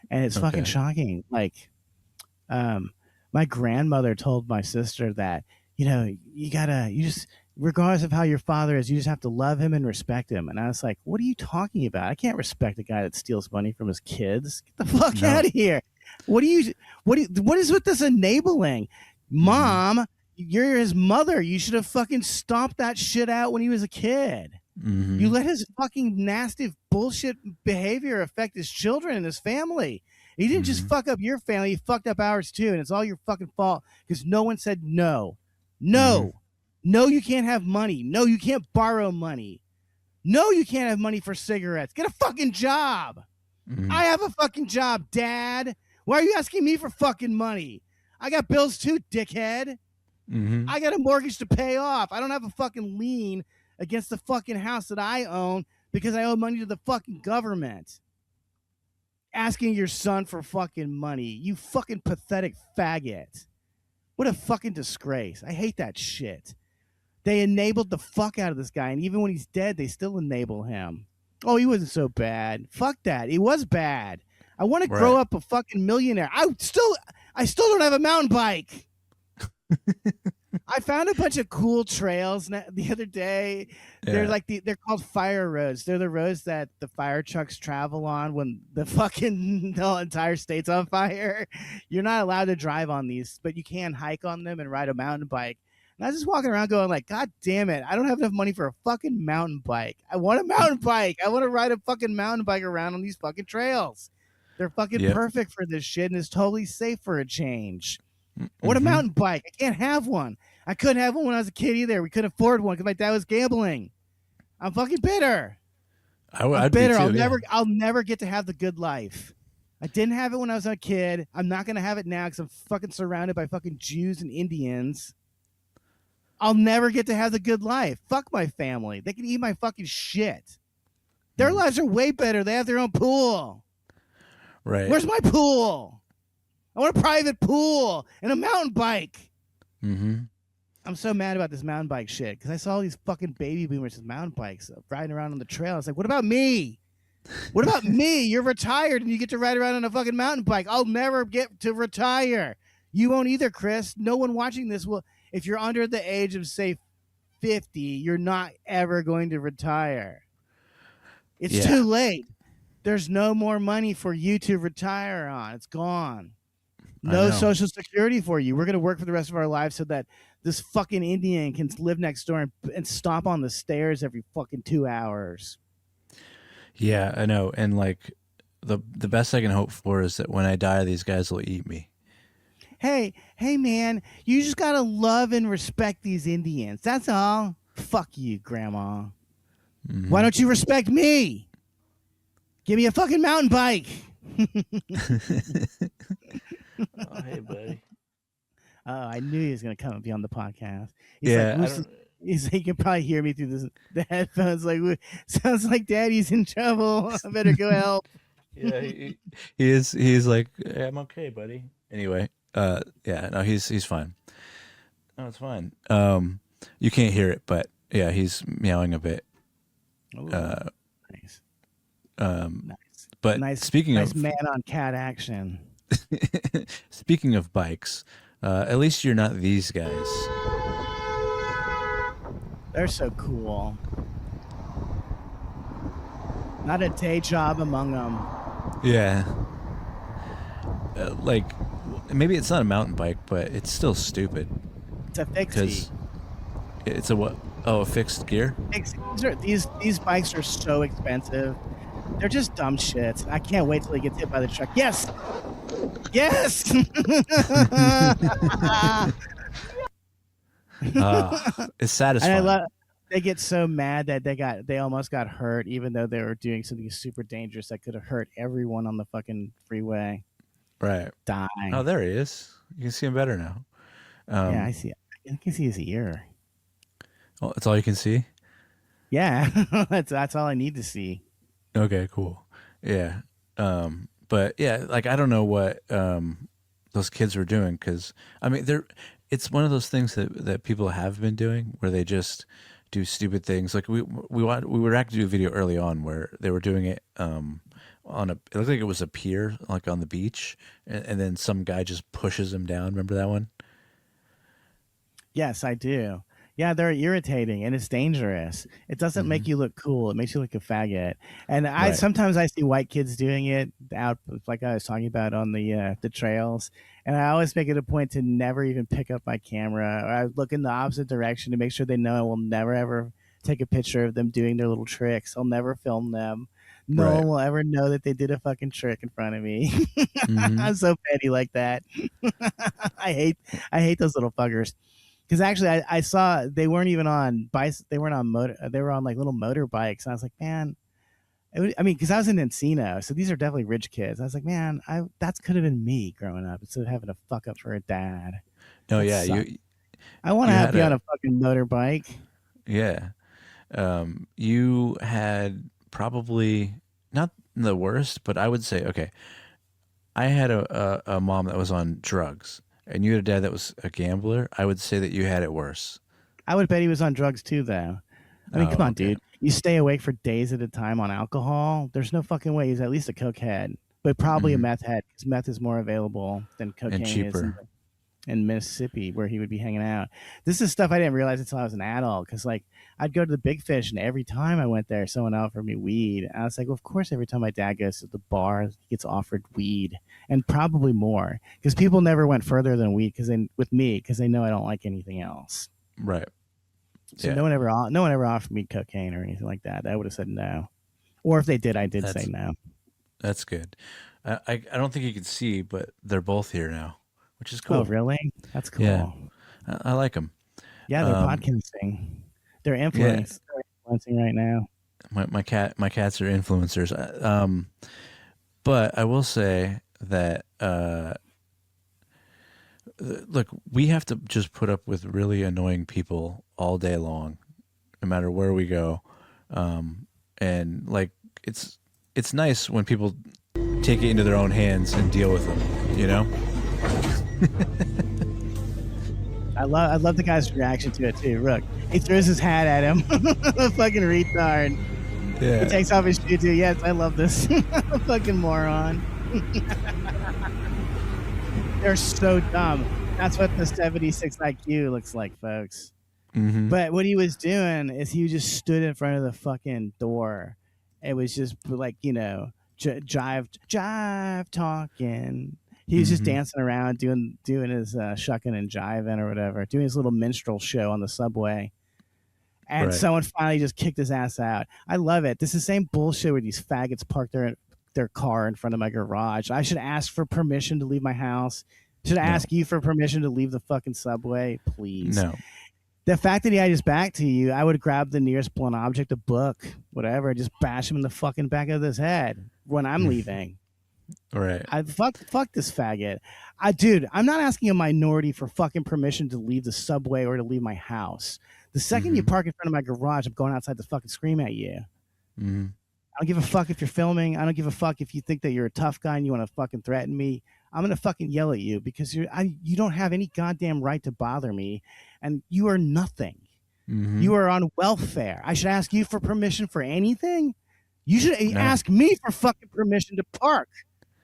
B: And it's fucking shocking. Like, my grandmother told my sister that, regardless of how your father is, you just have to love him and respect him. And I was like, what are you talking about? I can't respect a guy that steals money from his kids. Get the fuck out of here. What is with this enabling? Mom, you're his mother. You should have fucking stomped that shit out when he was a kid.
A: Mm-hmm.
B: You let his fucking nasty bullshit behavior affect his children and his family. He didn't just fuck up your family, he fucked up ours too, and it's all your fucking fault because no one said no. No. No, you can't have money. No, you can't borrow money. No, you can't have money for cigarettes. Get a fucking job. I have a fucking job, Dad. Why are you asking me for fucking money? I got bills too, dickhead. I got a mortgage to pay off. I don't have a fucking lien against the fucking house that I own because I owe money to the fucking government. Asking your son for fucking money. You fucking pathetic faggot. What a fucking disgrace. I hate that shit. They enabled the fuck out of this guy, and even when he's dead, they still enable him. Oh, he wasn't so bad. Fuck that. He was bad. I want to grow up a fucking millionaire. I still don't have a mountain bike. I found a bunch of cool trails the other day. They're they're called fire roads. They're the roads that the fire trucks travel on when the entire state's on fire. You're not allowed to drive on these, but you can hike on them and ride a mountain bike. And I was just walking around going like, God damn it, I don't have enough money for a fucking mountain bike. I want a mountain bike. I want to ride a fucking mountain bike around on these fucking trails. They're fucking perfect for this shit, and it's totally safe for a change. I want a mountain bike. I can't have one. I couldn't have one when I was a kid either. We couldn't afford one because my dad was gambling. I'm fucking bitter. I'm bitter. I'll never get to have the good life. I didn't have it when I was a kid. I'm not gonna have it now because I'm fucking surrounded by fucking Jews and Indians. I'll never get to have the good life. Fuck my family. They can eat my fucking shit. Their lives are way better. They have their own pool.
A: Right.
B: Where's my pool? I want a private pool and a mountain bike. I'm so mad about this mountain bike shit because I saw all these fucking baby boomers with mountain bikes riding around on the trail. I was like, what about me? What about me? You're retired and you get to ride around on a fucking mountain bike. I'll never get to retire. You won't either, Chris. No one watching this will. If you're under the age of, say, 50, you're not ever going to retire. It's too late. There's no more money for you to retire on. It's gone. No Social Security for you. We're going to work for the rest of our lives so that this fucking Indian can live next door and stop on the stairs every fucking 2 hours.
A: Yeah, I know. And like the best I can hope for is that when I die, these guys will eat me.
B: Hey, man, you just got to love and respect these Indians. That's all. Fuck you, Grandma. Why don't you respect me? Give me a fucking mountain bike.
A: Oh, hey, buddy.
B: Oh, I knew he was going to come and be on the podcast. He can probably hear me through the headphones. Like, sounds like Daddy's in trouble. I better go help.
A: Yeah, he is. He's like, hey, I'm okay, buddy. Anyway, no, he's fine. No, it's fine. You can't hear it, but yeah, he's meowing a bit.
B: Ooh, nice.
A: Nice. But
B: nice,
A: speaking
B: nice
A: of
B: man on cat action.
A: Speaking of bikes, at least you're not these guys.
B: They're so cool. Not a day job among them.
A: Yeah. Like, maybe it's not a mountain bike, but it's still stupid.
B: It's a fixie.
A: It's a what? Oh, a fixed gear?
B: These bikes are so expensive. They're just dumb shit. I can't wait till he gets hit by the truck. Yes! Yes!
A: It's satisfying.
B: They get so mad that they almost got hurt, even though they were doing something super dangerous that could have hurt everyone on the fucking freeway.
A: Right.
B: Dying.
A: Oh, there he is. You can see him better now.
B: Yeah, I see. I can see his ear.
A: Oh, that's all you can see?
B: Yeah, that's all I need to see.
A: Okay, cool. Yeah. But yeah, like I don't know what those kids were doing because I mean it's one of those things that people have been doing where they just do stupid things. Like we were actually doing a video early on where they were doing it on it looked like it was a pier like on the beach, and then some guy just pushes him down. Remember that one?
B: Yes, I do. Yeah, they're irritating and it's dangerous. It doesn't make you look cool. It makes you look a faggot. And
A: Right.
B: sometimes I see white kids doing it out, like I was talking about on the trails. And I always make it a point to never even pick up my camera. Or I look in the opposite direction to make sure they know I will never ever take a picture of them doing their little tricks. I'll never film them. No
A: Right.
B: one will ever know that they did a fucking trick in front of me.
A: Mm-hmm.
B: I'm so petty like that. I hate those little fuckers. Because actually, I saw they weren't even on bikes. They weren't on they were on like little motorbikes. And I was like, man, I mean, because I was in Encino, so these are definitely rich kids. I was like, man, that could have been me growing up instead of having to fuck up for a dad.
A: No,
B: That
A: yeah,
B: sucked.
A: you
B: I want
A: you
B: to
A: had
B: be on
A: a
B: a fucking motorbike.
A: yeah. You had probably not the worst, but I would say okay. I had a mom that was on drugs, and you had a dad that was a gambler. I would say that you had it worse.
B: I would bet he was on drugs too, though. I mean, come
A: Oh,
B: on,
A: okay.
B: dude. You stay awake for days at a time on alcohol. There's no fucking way he's at least a cokehead, but probably a
A: Hmm.
B: meth head because meth is more available than
A: And
B: cocaine is
A: cheaper.
B: in Mississippi, where he would be hanging out. This is stuff I didn't realize until I was an adult. Because like I'd go to the Big Fish, and every time I went there, someone offered me weed. And I was like, well, of course, every time my dad goes to the bar, he gets offered weed, and probably more. Because people never went further than weed with me because they know I don't like anything else.
A: Right.
B: So
A: Yeah.
B: no one ever offered me cocaine or anything like that. I would have said no. Or if they did, I did say
A: That's
B: no.
A: that's good. I don't think you can see, but they're both here now, which is
B: Oh,
A: cool.
B: really? That's cool.
A: Yeah. I like them.
B: Yeah, they're
A: Um,
B: podcasting. They're
A: yeah.
B: influencing right now.
A: My cats are influencers. But I will say that look, we have to just put up with really annoying people all day long, no matter where we go. And like it's nice when people take it into their own hands and deal with them, you know?
B: I love the guy's reaction to it too. Look, he throws his hat at him. Fucking retard. He
A: Yeah.
B: takes off his shoe too. Yes, I love this. Fucking moron. They're so dumb. That's what the 76 IQ looks like, folks.
A: Mm-hmm.
B: But what he was doing is he just stood in front of the fucking door. It was just like, jive talking. He was just
A: Mm-hmm.
B: dancing around doing his shucking and jiving or whatever, doing his little minstrel show on the subway. And
A: Right.
B: someone finally just kicked his ass out. I love it. This is the same bullshit where these faggots park their car in front of my garage. I should ask for permission to leave my house. Should I
A: No.
B: ask you for permission to leave the fucking subway, please?
A: No.
B: The fact that he had his back to you, I would grab the nearest blunt object, a book, whatever, just bash him in the fucking back of his head when I'm leaving.
A: Right.
B: Fuck this faggot. Dude, I'm not asking a minority for fucking permission to leave the subway or to leave my house. The second you park in front of my garage, I'm going outside to fucking scream at you.
A: Mm-hmm.
B: I don't give a fuck if you're filming. I don't give a fuck if you think that you're a tough guy and you want to fucking threaten me. I'm gonna fucking yell at you because you don't have any goddamn right to bother me, and you are nothing.
A: Mm-hmm.
B: You are on welfare. I should ask you for permission for anything. You should
A: No.
B: ask me for fucking permission to park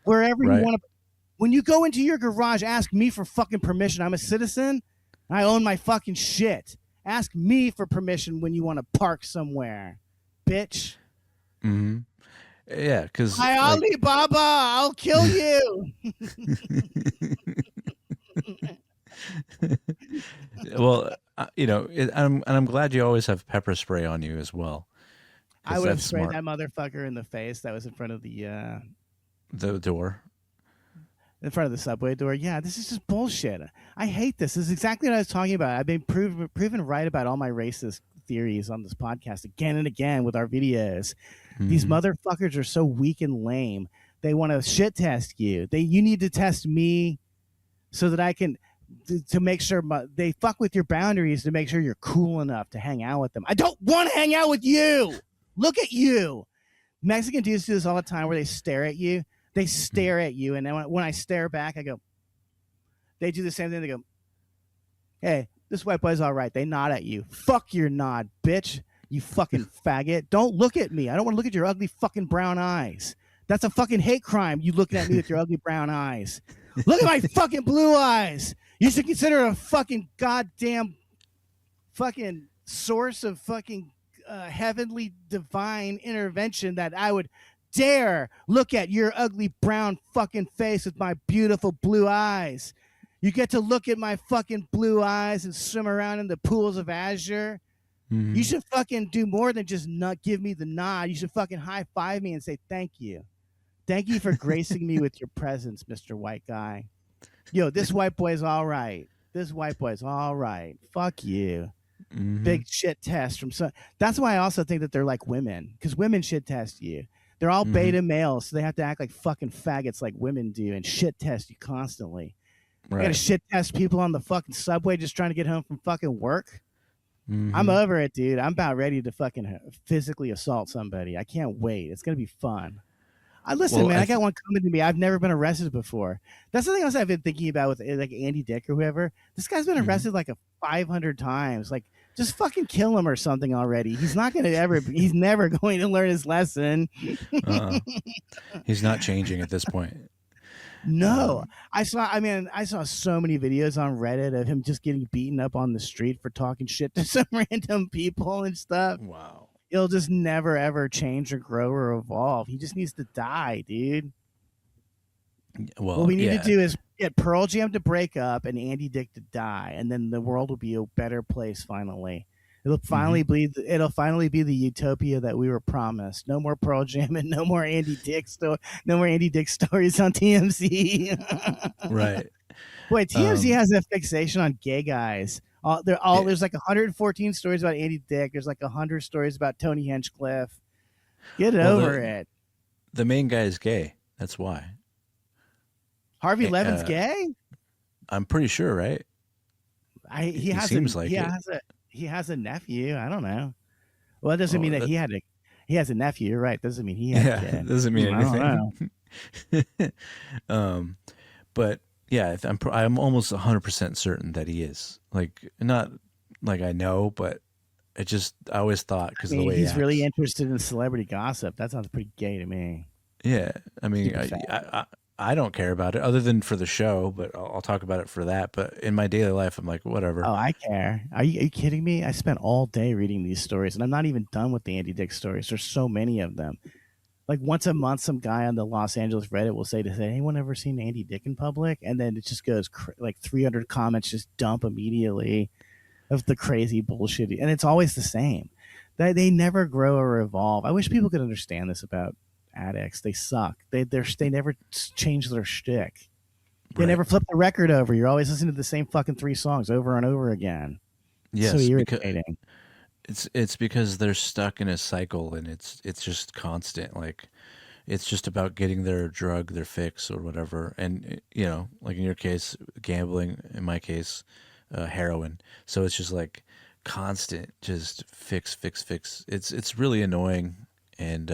B: wherever
A: Right.
B: you want to. When you go into your garage, ask me for fucking permission. I'm a citizen. I own my fucking shit. Ask me for permission when you want to park somewhere, bitch.
A: Mm-hmm. Yeah, because
B: Hi, Alibaba. I'll kill you.
A: well, I'm glad you always have pepper spray on you as well. 'Cause
B: I would have
A: that's
B: sprayed
A: smart.
B: that motherfucker in the face that was in front of
A: The door.
B: the subway door. Yeah, this is just bullshit. I hate this. This is exactly what I was talking about. I've been proven right about all my racist theories on this podcast again and again with our videos. These
A: Mm-hmm.
B: motherfuckers are so weak and lame. They want to shit test you. You need to test me so that I can to make sure they fuck with your boundaries to make sure you're cool enough to hang out with them. I don't want to hang out with you. Look at you. Mexican dudes do this all the time where they stare at you. They stare at you, and then when I stare back, I go. They do the same thing. They go, "Hey, this white boy's all right." They nod at you. Fuck your nod, bitch. You fucking faggot. Don't look at me. I don't want to look at your ugly fucking brown eyes. That's a fucking hate crime. You looking at me with your ugly brown eyes. Look at my fucking blue eyes. You should consider a fucking goddamn fucking source of fucking heavenly divine intervention that I would dare look at your ugly brown fucking face with my beautiful blue eyes. You get to look at my fucking blue eyes and swim around in the pools of azure. You should fucking do more than just not give me the nod. You should fucking high five me and say thank you. Thank you for gracing me with your presence, Mr. White Guy. Yo, this white boy's all right. This white boy's all right. Fuck you. Big shit test from some. That's why I also think that they're like women, because women shit test you. They're all beta males, so they have to act like fucking faggots like women do and shit test you constantly. Right. I gotta shit test people on the fucking subway just trying to get home from fucking work. I'm over it, dude. I'm about ready to fucking physically assault somebody. I can't wait. It's gonna be fun. Listen, man, I got one coming to me. I've never been arrested before. That's something else I've been thinking about with like Andy Dick or whoever. This guy's been arrested like 500 times. Like, just fucking kill him or something already. He's not going to ever. He's never going to learn his lesson.
A: He's not changing at this point.
B: No, I saw so many videos on Reddit of him just getting beaten up on the street for talking shit to some random people and stuff.
A: Wow.
B: He'll just never, ever change or grow or evolve. He just needs to die, dude.
A: Well,
B: what we need to do is get Pearl Jam to break up and Andy Dick to die, and then the world will be a better place finally. It'll finally be the utopia that we were promised. No more Pearl Jam and no more Andy Dick stories on TMZ.
A: Right.
B: Boy, TMZ has a fixation on gay guys. There's like 114 stories about Andy Dick. There's like 100 stories about Tony Hinchcliffe. Get over it.
A: The main guy is gay. That's why.
B: Harvey Levin's gay? I'm
A: pretty sure, right?
B: He has a nephew. I don't know. Well, it doesn't mean that he has a nephew. You're right. Doesn't mean he has a kid.
A: Doesn't mean anything. But yeah, I'm almost 100% certain that he is. Like, not like I know, but I always thought because of the way
B: he's really interested in celebrity gossip. That sounds pretty gay to me.
A: Yeah, I mean, I don't care about it other than for the show, but I'll talk about it for that. But in my daily life, I'm like, whatever.
B: Oh, I care. Are you kidding me? I spent all day reading these stories, and I'm not even done with the Andy Dick stories. There's so many of them. Like once a month, some guy on the Los Angeles Reddit will say, anyone ever seen Andy Dick in public? And then it just goes like 300 comments just dump immediately of the crazy bullshit. And it's always the same. They never grow or evolve. I wish people could understand this about addicts. They suck. They never change their shtick. They never flip the record over. You're always listening to the same fucking 3 songs over and over again.
A: Yes,
B: so irritating.
A: It's because they're stuck in a cycle, and it's just constant. Like, it's just about getting their drug, their fix, or whatever. And like in your case, gambling. In my case, heroin. So it's just like constant, just fix. It's really annoying. And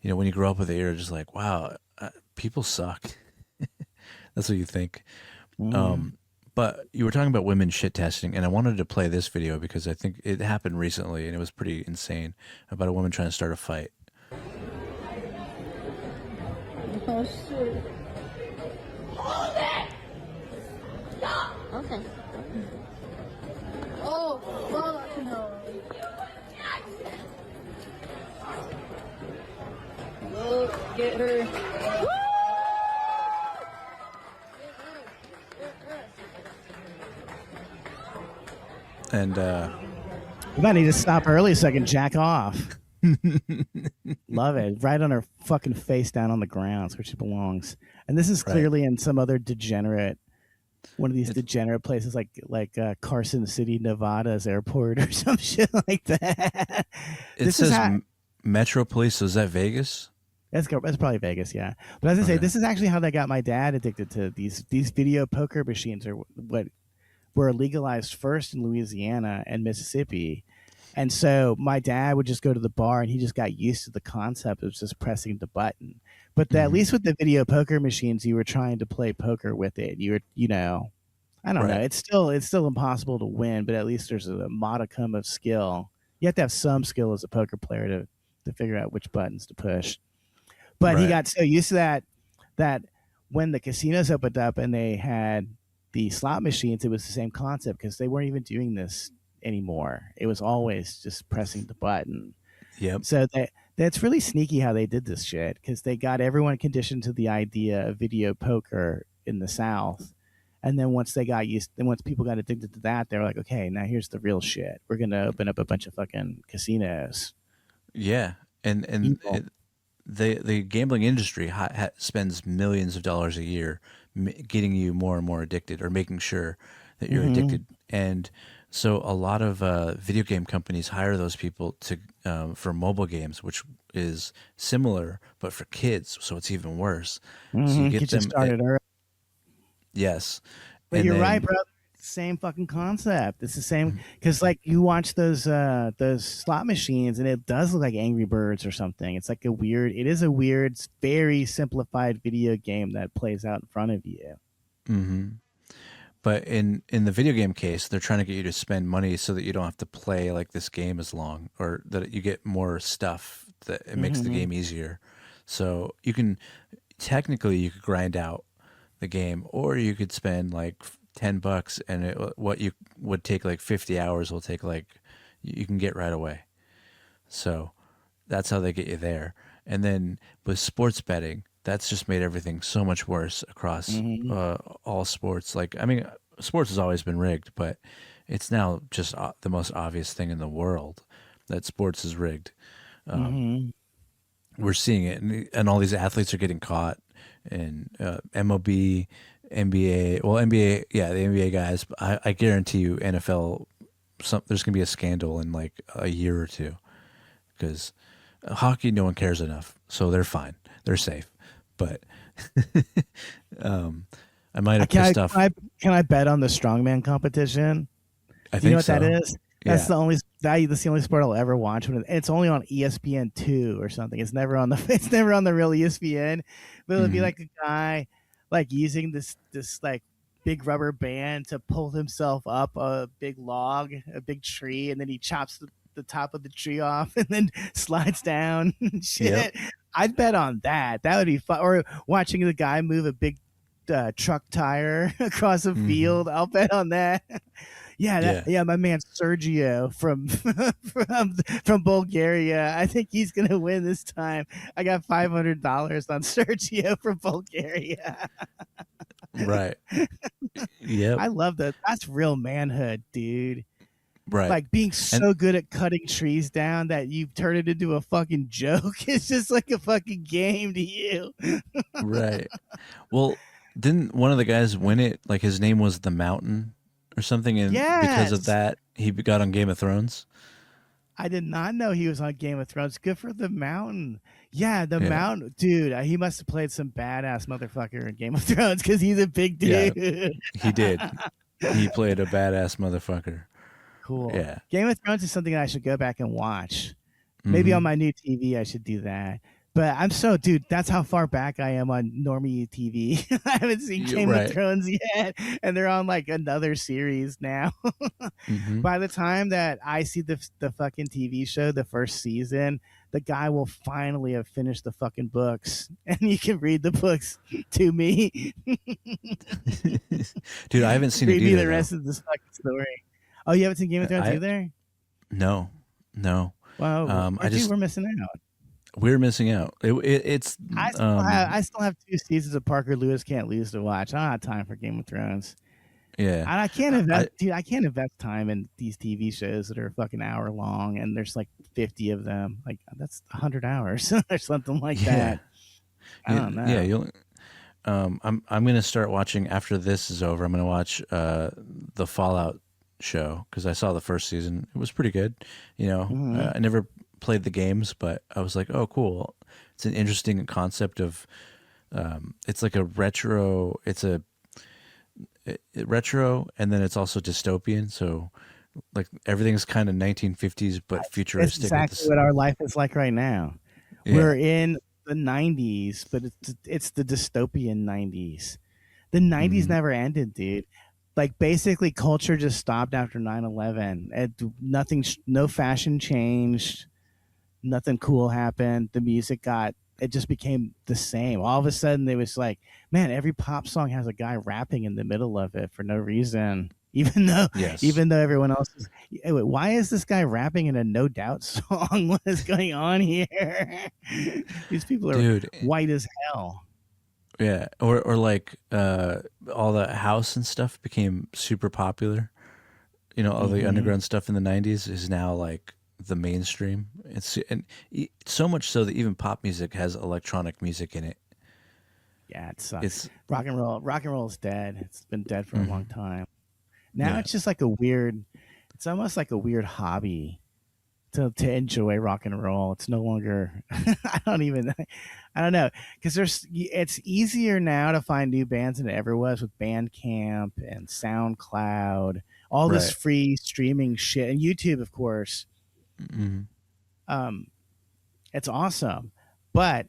A: when you grow up with it, you're just like, wow, people suck. That's what you think. But you were talking about women shit testing, and I wanted to play this video because I think it happened recently, and it was pretty insane, about a woman trying to start a fight.
F: Oh, shit. Hold it! Stop! Okay. Oh, fuck no. Look, get her. Woo!
B: And we might need to stop early so I can jack off. Love it. Right on her fucking face down on the ground, where she belongs. And this is clearly in some other one of these degenerate places like Carson City, Nevada's airport or some shit like that.
A: It says Metro Police. So is that Vegas?
B: That's probably Vegas, yeah. But as I say,
A: Okay.
B: this is actually how they got my dad addicted to these video poker machines, or what were legalized first in Louisiana and Mississippi. And so my dad would just go to the bar, and he just got used to the concept of just pressing the button. But at
A: Hmm.
B: least with the video poker machines, you were trying to play poker with it. You were, I don't know.
A: Right.
B: It's still impossible to win, but at least there's a modicum of skill. You have to have some skill as a poker player to figure out which buttons to push. But he
A: Right.
B: got so used to that when the casinos opened up and they had the slot machines, it was the same concept because they weren't even doing this anymore. It was always just pressing the button.
A: Yep.
B: So that's really sneaky how they did this shit, because they got everyone conditioned to the idea of video poker in the South. And then once people got addicted to that, they were like, okay, now here's the real shit. We're gonna open up a bunch of fucking casinos.
A: Yeah. And
B: Evil.
A: the gambling industry spends millions of dollars a year getting you more and more addicted, or making sure that you're
B: Mm-hmm.
A: addicted. And so a lot of video game companies hire those people to for mobile games, which is similar but for kids, so it's even worse. So you
B: Mm-hmm.
A: get
B: Get you
A: them
B: started early.
A: yes,
B: But
A: and
B: you're right,
A: then
B: bro. Same fucking concept. It's the same, because like you watch those slot machines, and it does look like Angry Birds or something. It's like it is a weird, very simplified video game that plays out in front of you.
A: hmm but in the video game case, they're trying to get you to spend money so that you don't have to play like this game as long, or that you get more stuff, that it makes the
B: Mm-hmm.
A: game easier. So you can technically you could grind out the game, or you could spend like $10, and what you would take like 50 hours will take like you can get right away. So that's how they get you there. And then with sports betting, that's just made everything so much worse across
B: Mm-hmm.
A: all sports. Like, I mean, sports has always been rigged, but it's now just the most obvious thing in the world that sports is rigged.
B: Mm-hmm.
A: We're seeing it, and all these athletes are getting caught. And MLB, NBA, well, NBA, yeah, the NBA guys. I guarantee you, NFL, there's gonna be a scandal in like a year or two, because hockey, no one cares enough, so they're fine, they're safe. But I might have
B: Can I,
A: pissed
B: can
A: off.
B: I can I bet on the strongman competition?
A: I
B: Do you know
A: think
B: what that
A: so.
B: is?
A: Yeah.
B: That's the only sport I'll ever watch. It's only on ESPN2 or something. It's never on the it's never on the real ESPN. But it'll be
A: Hmm.
B: like a guy like using this like big rubber band to pull himself up a big log, a big tree, and then he chops the top of the tree off and then slides down.
A: Yep.
B: Shit. I'd bet on that. That would be fun. Or watching the guy move a big truck tire across a
A: Hmm.
B: field. I'll bet on that.
A: Yeah.
B: Yeah, my man Sergio from from Bulgaria. I think he's gonna win this time. I got $500 on Sergio from Bulgaria.
A: Right. Yep.
B: I love that. That's real manhood, dude.
A: Right.
B: Like being
A: And
B: so good at cutting trees down that you turn it into a fucking joke. It's just like a fucking game to you.
A: right. Well, didn't one of the guys win it? Like his name was the Mountain or something, and because of
B: Yes.
A: that, he got on Game of Thrones.
B: I did not know he was on Game of Thrones. Good for the Mountain. Yeah, the
A: Yeah.
B: Mountain, dude. He must have played some badass motherfucker in Game of Thrones because he's a big
A: Yeah,
B: dude.
A: he did. He played a badass motherfucker.
B: Cool.
A: Yeah.
B: Game of Thrones is something I should go back and watch. Maybe on
A: Hmm.
B: my new TV, I should do that. But dude, that's how far back I am on normie TV. I haven't seen
A: Yeah,
B: Game of
A: right.
B: Thrones yet, and they're on like another series now.
A: Hmm.
B: By the time that I see the fucking TV show, the first season, the guy will finally have finished the fucking books, and you can read the books to me.
A: Dude, I haven't seen it
B: Read me
A: either
B: the
A: though.
B: rest of this fucking story. Oh, you haven't seen Game of Thrones
A: I
B: either?
A: no, no.
B: Wow,
A: I
B: dude,
A: just
B: we're missing out.
A: we're missing out. It's
B: I still have 2 seasons of Parker Lewis Can't Lose to watch. I don't have time for Game of Thrones.
A: yeah.
B: And I can't invest,
A: I
B: dude. I can't invest time in these TV shows that are fucking hour long, and there's like 50 of them. Like that's 100 hours or something like
A: yeah.
B: that. I don't
A: Yeah,
B: know.
A: you'll I'm gonna start watching after this is over. I'm gonna watch the Fallout show because I saw the first season. It was pretty good.
B: Mhm.
A: I never played the games, but I was like, oh, cool. it's an interesting concept of it's like a retro. It's a retro, and then it's also dystopian. So like everything's kind of 1950s but
B: It's
A: futuristic.
B: exactly what our life is like right now.
A: Yeah.
B: We're in the 90s, but it's the dystopian 90s. The 90s never ended, dude. Like basically culture just stopped after 9/11. Nothing, no fashion changed. Nothing cool happened. The music it just became the same. All of a sudden, it was like, man, every pop song has a guy rapping in the middle of it for no reason. Even though everyone else is, why is this guy rapping in a No Doubt song? What is going on here? These people are white as hell.
A: Yeah, or like all the house and stuff became super popular. You know, all the underground stuff in the 90s is now like the mainstream. And so much so that even pop music has electronic music in it.
B: Yeah, it sucks. Rock and roll is dead. It's been dead for a long time. Now it's just like it's almost like a weird hobby to enjoy rock and roll. It's no longer I don't know, because it's easier now to find new bands than it ever was with Bandcamp and SoundCloud, all this free streaming shit, and YouTube, of course. It's awesome, but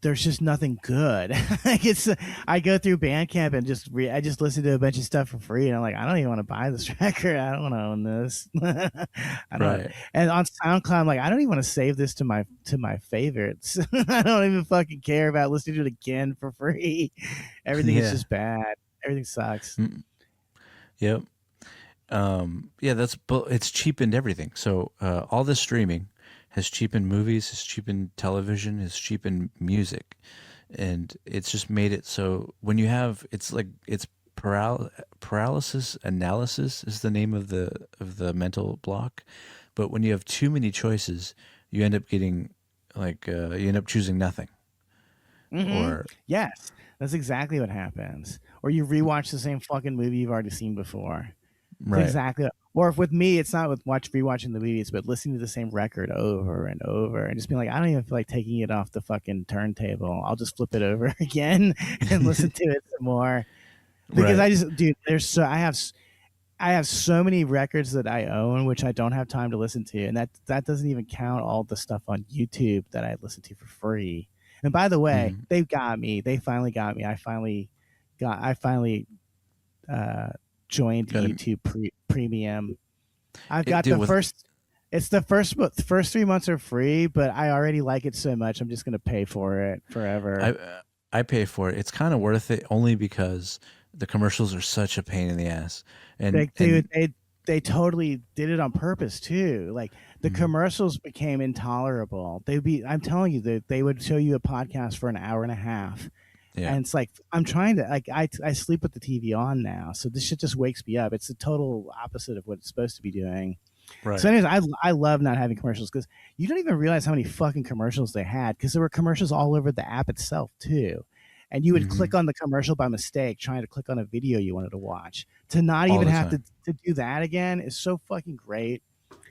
B: there's just nothing good. Like I go through Bandcamp and I just listen to a bunch of stuff for free, and I'm like, I don't even want to buy this record. I don't want to own this. I don't. And on SoundCloud, I'm like, I don't even want to save this to my favorites. I don't even fucking care about listening to it again for free. Everything is just bad. Everything sucks.
A: Yep. It's cheapened everything. So all this streaming has cheapened movies, has cheapened television, has cheapened music, and it's just made it so when you have it's paralysis analysis is the name of the mental block, but when you have too many choices, you end up getting you end up choosing nothing. Or
B: yes, that's exactly what happens. Or you rewatch the same fucking movie you've already seen before.
A: Right.
B: Exactly. Or if with me, it's not with rewatching the movies, but listening to the same record over and over and just being like, I don't even feel like taking it off the fucking turntable. I'll just flip it over again and listen to it some more. Because I have so many records that I own, which I don't have time to listen to. And that doesn't even count all the stuff on YouTube that I listen to for free. And by the way, they've got me. They finally got me. I finally joined YouTube Premium. I've got the first 3 months are free, but I already like it so much. I'm just going to pay for it forever.
A: I pay for it. It's kind of worth it only because the commercials are such a pain in the ass. And
B: they totally did it on purpose too. Like the commercials became intolerable. I'm telling you, they would show you a podcast for an hour and a half. Yeah. And it's like, I'm trying to, I sleep with the TV on now. So this shit just wakes me up. It's the total opposite of what it's supposed to be doing. Right. So anyways, I love not having commercials because you don't even realize how many fucking commercials they had, because there were commercials all over the app itself too. And you would click on the commercial by mistake, trying to click on a video you wanted to watch. To not even have to do that again is so fucking great.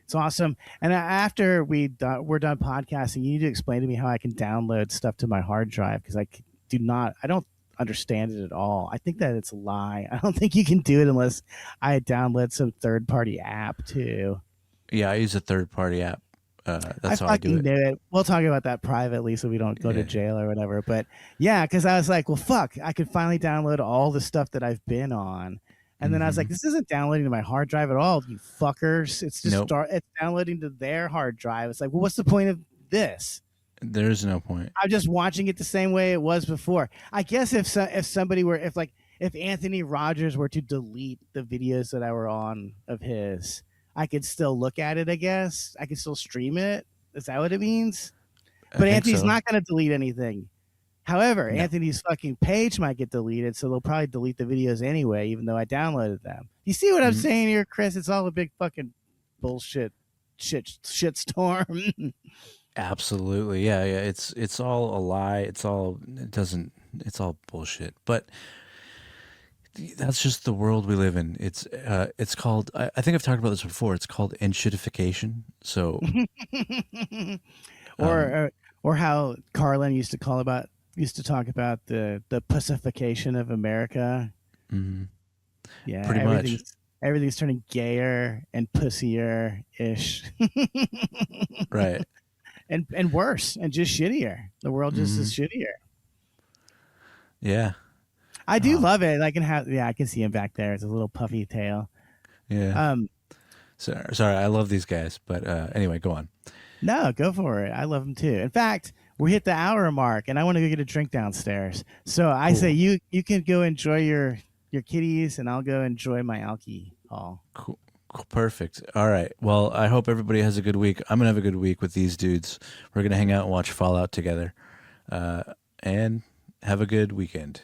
B: It's awesome. And after we're done podcasting, you need to explain to me how I can download stuff to my hard drive, because I don't understand it at all. I think that it's a lie. I don't think you can do it unless I download some third-party app too.
A: Yeah, I use a third-party app. That's how I do
B: it. We'll talk about that privately so we don't go to jail or whatever. But yeah, because I was like, well, fuck, I could finally download all the stuff that I've been on. And then I was like, this isn't downloading to my hard drive at all, you fuckers. It's just it's downloading to their hard drive. It's like, well, what's the point of this?
A: There's no point.
B: I'm just watching it the same way it was before. I guess if Anthony Rogers were to delete the videos that I were on of his, I could still look at it, I guess. I could still stream it. Is that what it means? But Anthony's not going to delete anything. However, Anthony's fucking page might get deleted, so they'll probably delete the videos anyway, even though I downloaded them. You see what I'm saying here, Chris? It's all a big fucking bullshit shitstorm.
A: Absolutely. Yeah. It's all a lie. It's all bullshit. But that's just the world we live in. It's called, I think I've talked about this before. It's called enshittification. So
B: Or how Carlin used to talk about the pacification of America.
A: Mm-hmm.
B: Yeah,
A: Pretty much.
B: Everything's turning gayer and pussier ish.
A: Right.
B: And worse and just shittier. The world just is shittier.
A: Yeah.
B: I do love it. I can see him back there. It's a little puffy tail.
A: Yeah. Sorry, I love these guys, but anyway, go on.
B: No, go for it. I love them too. In fact, we hit the hour mark, and I want to go get a drink downstairs. So I say you can go enjoy your kitties, and I'll go enjoy my alcohol.
A: Cool. Perfect. All right. Well, I hope everybody has a good week. I'm gonna have a good week with these dudes. We're gonna hang out and watch Fallout together, and have a good weekend.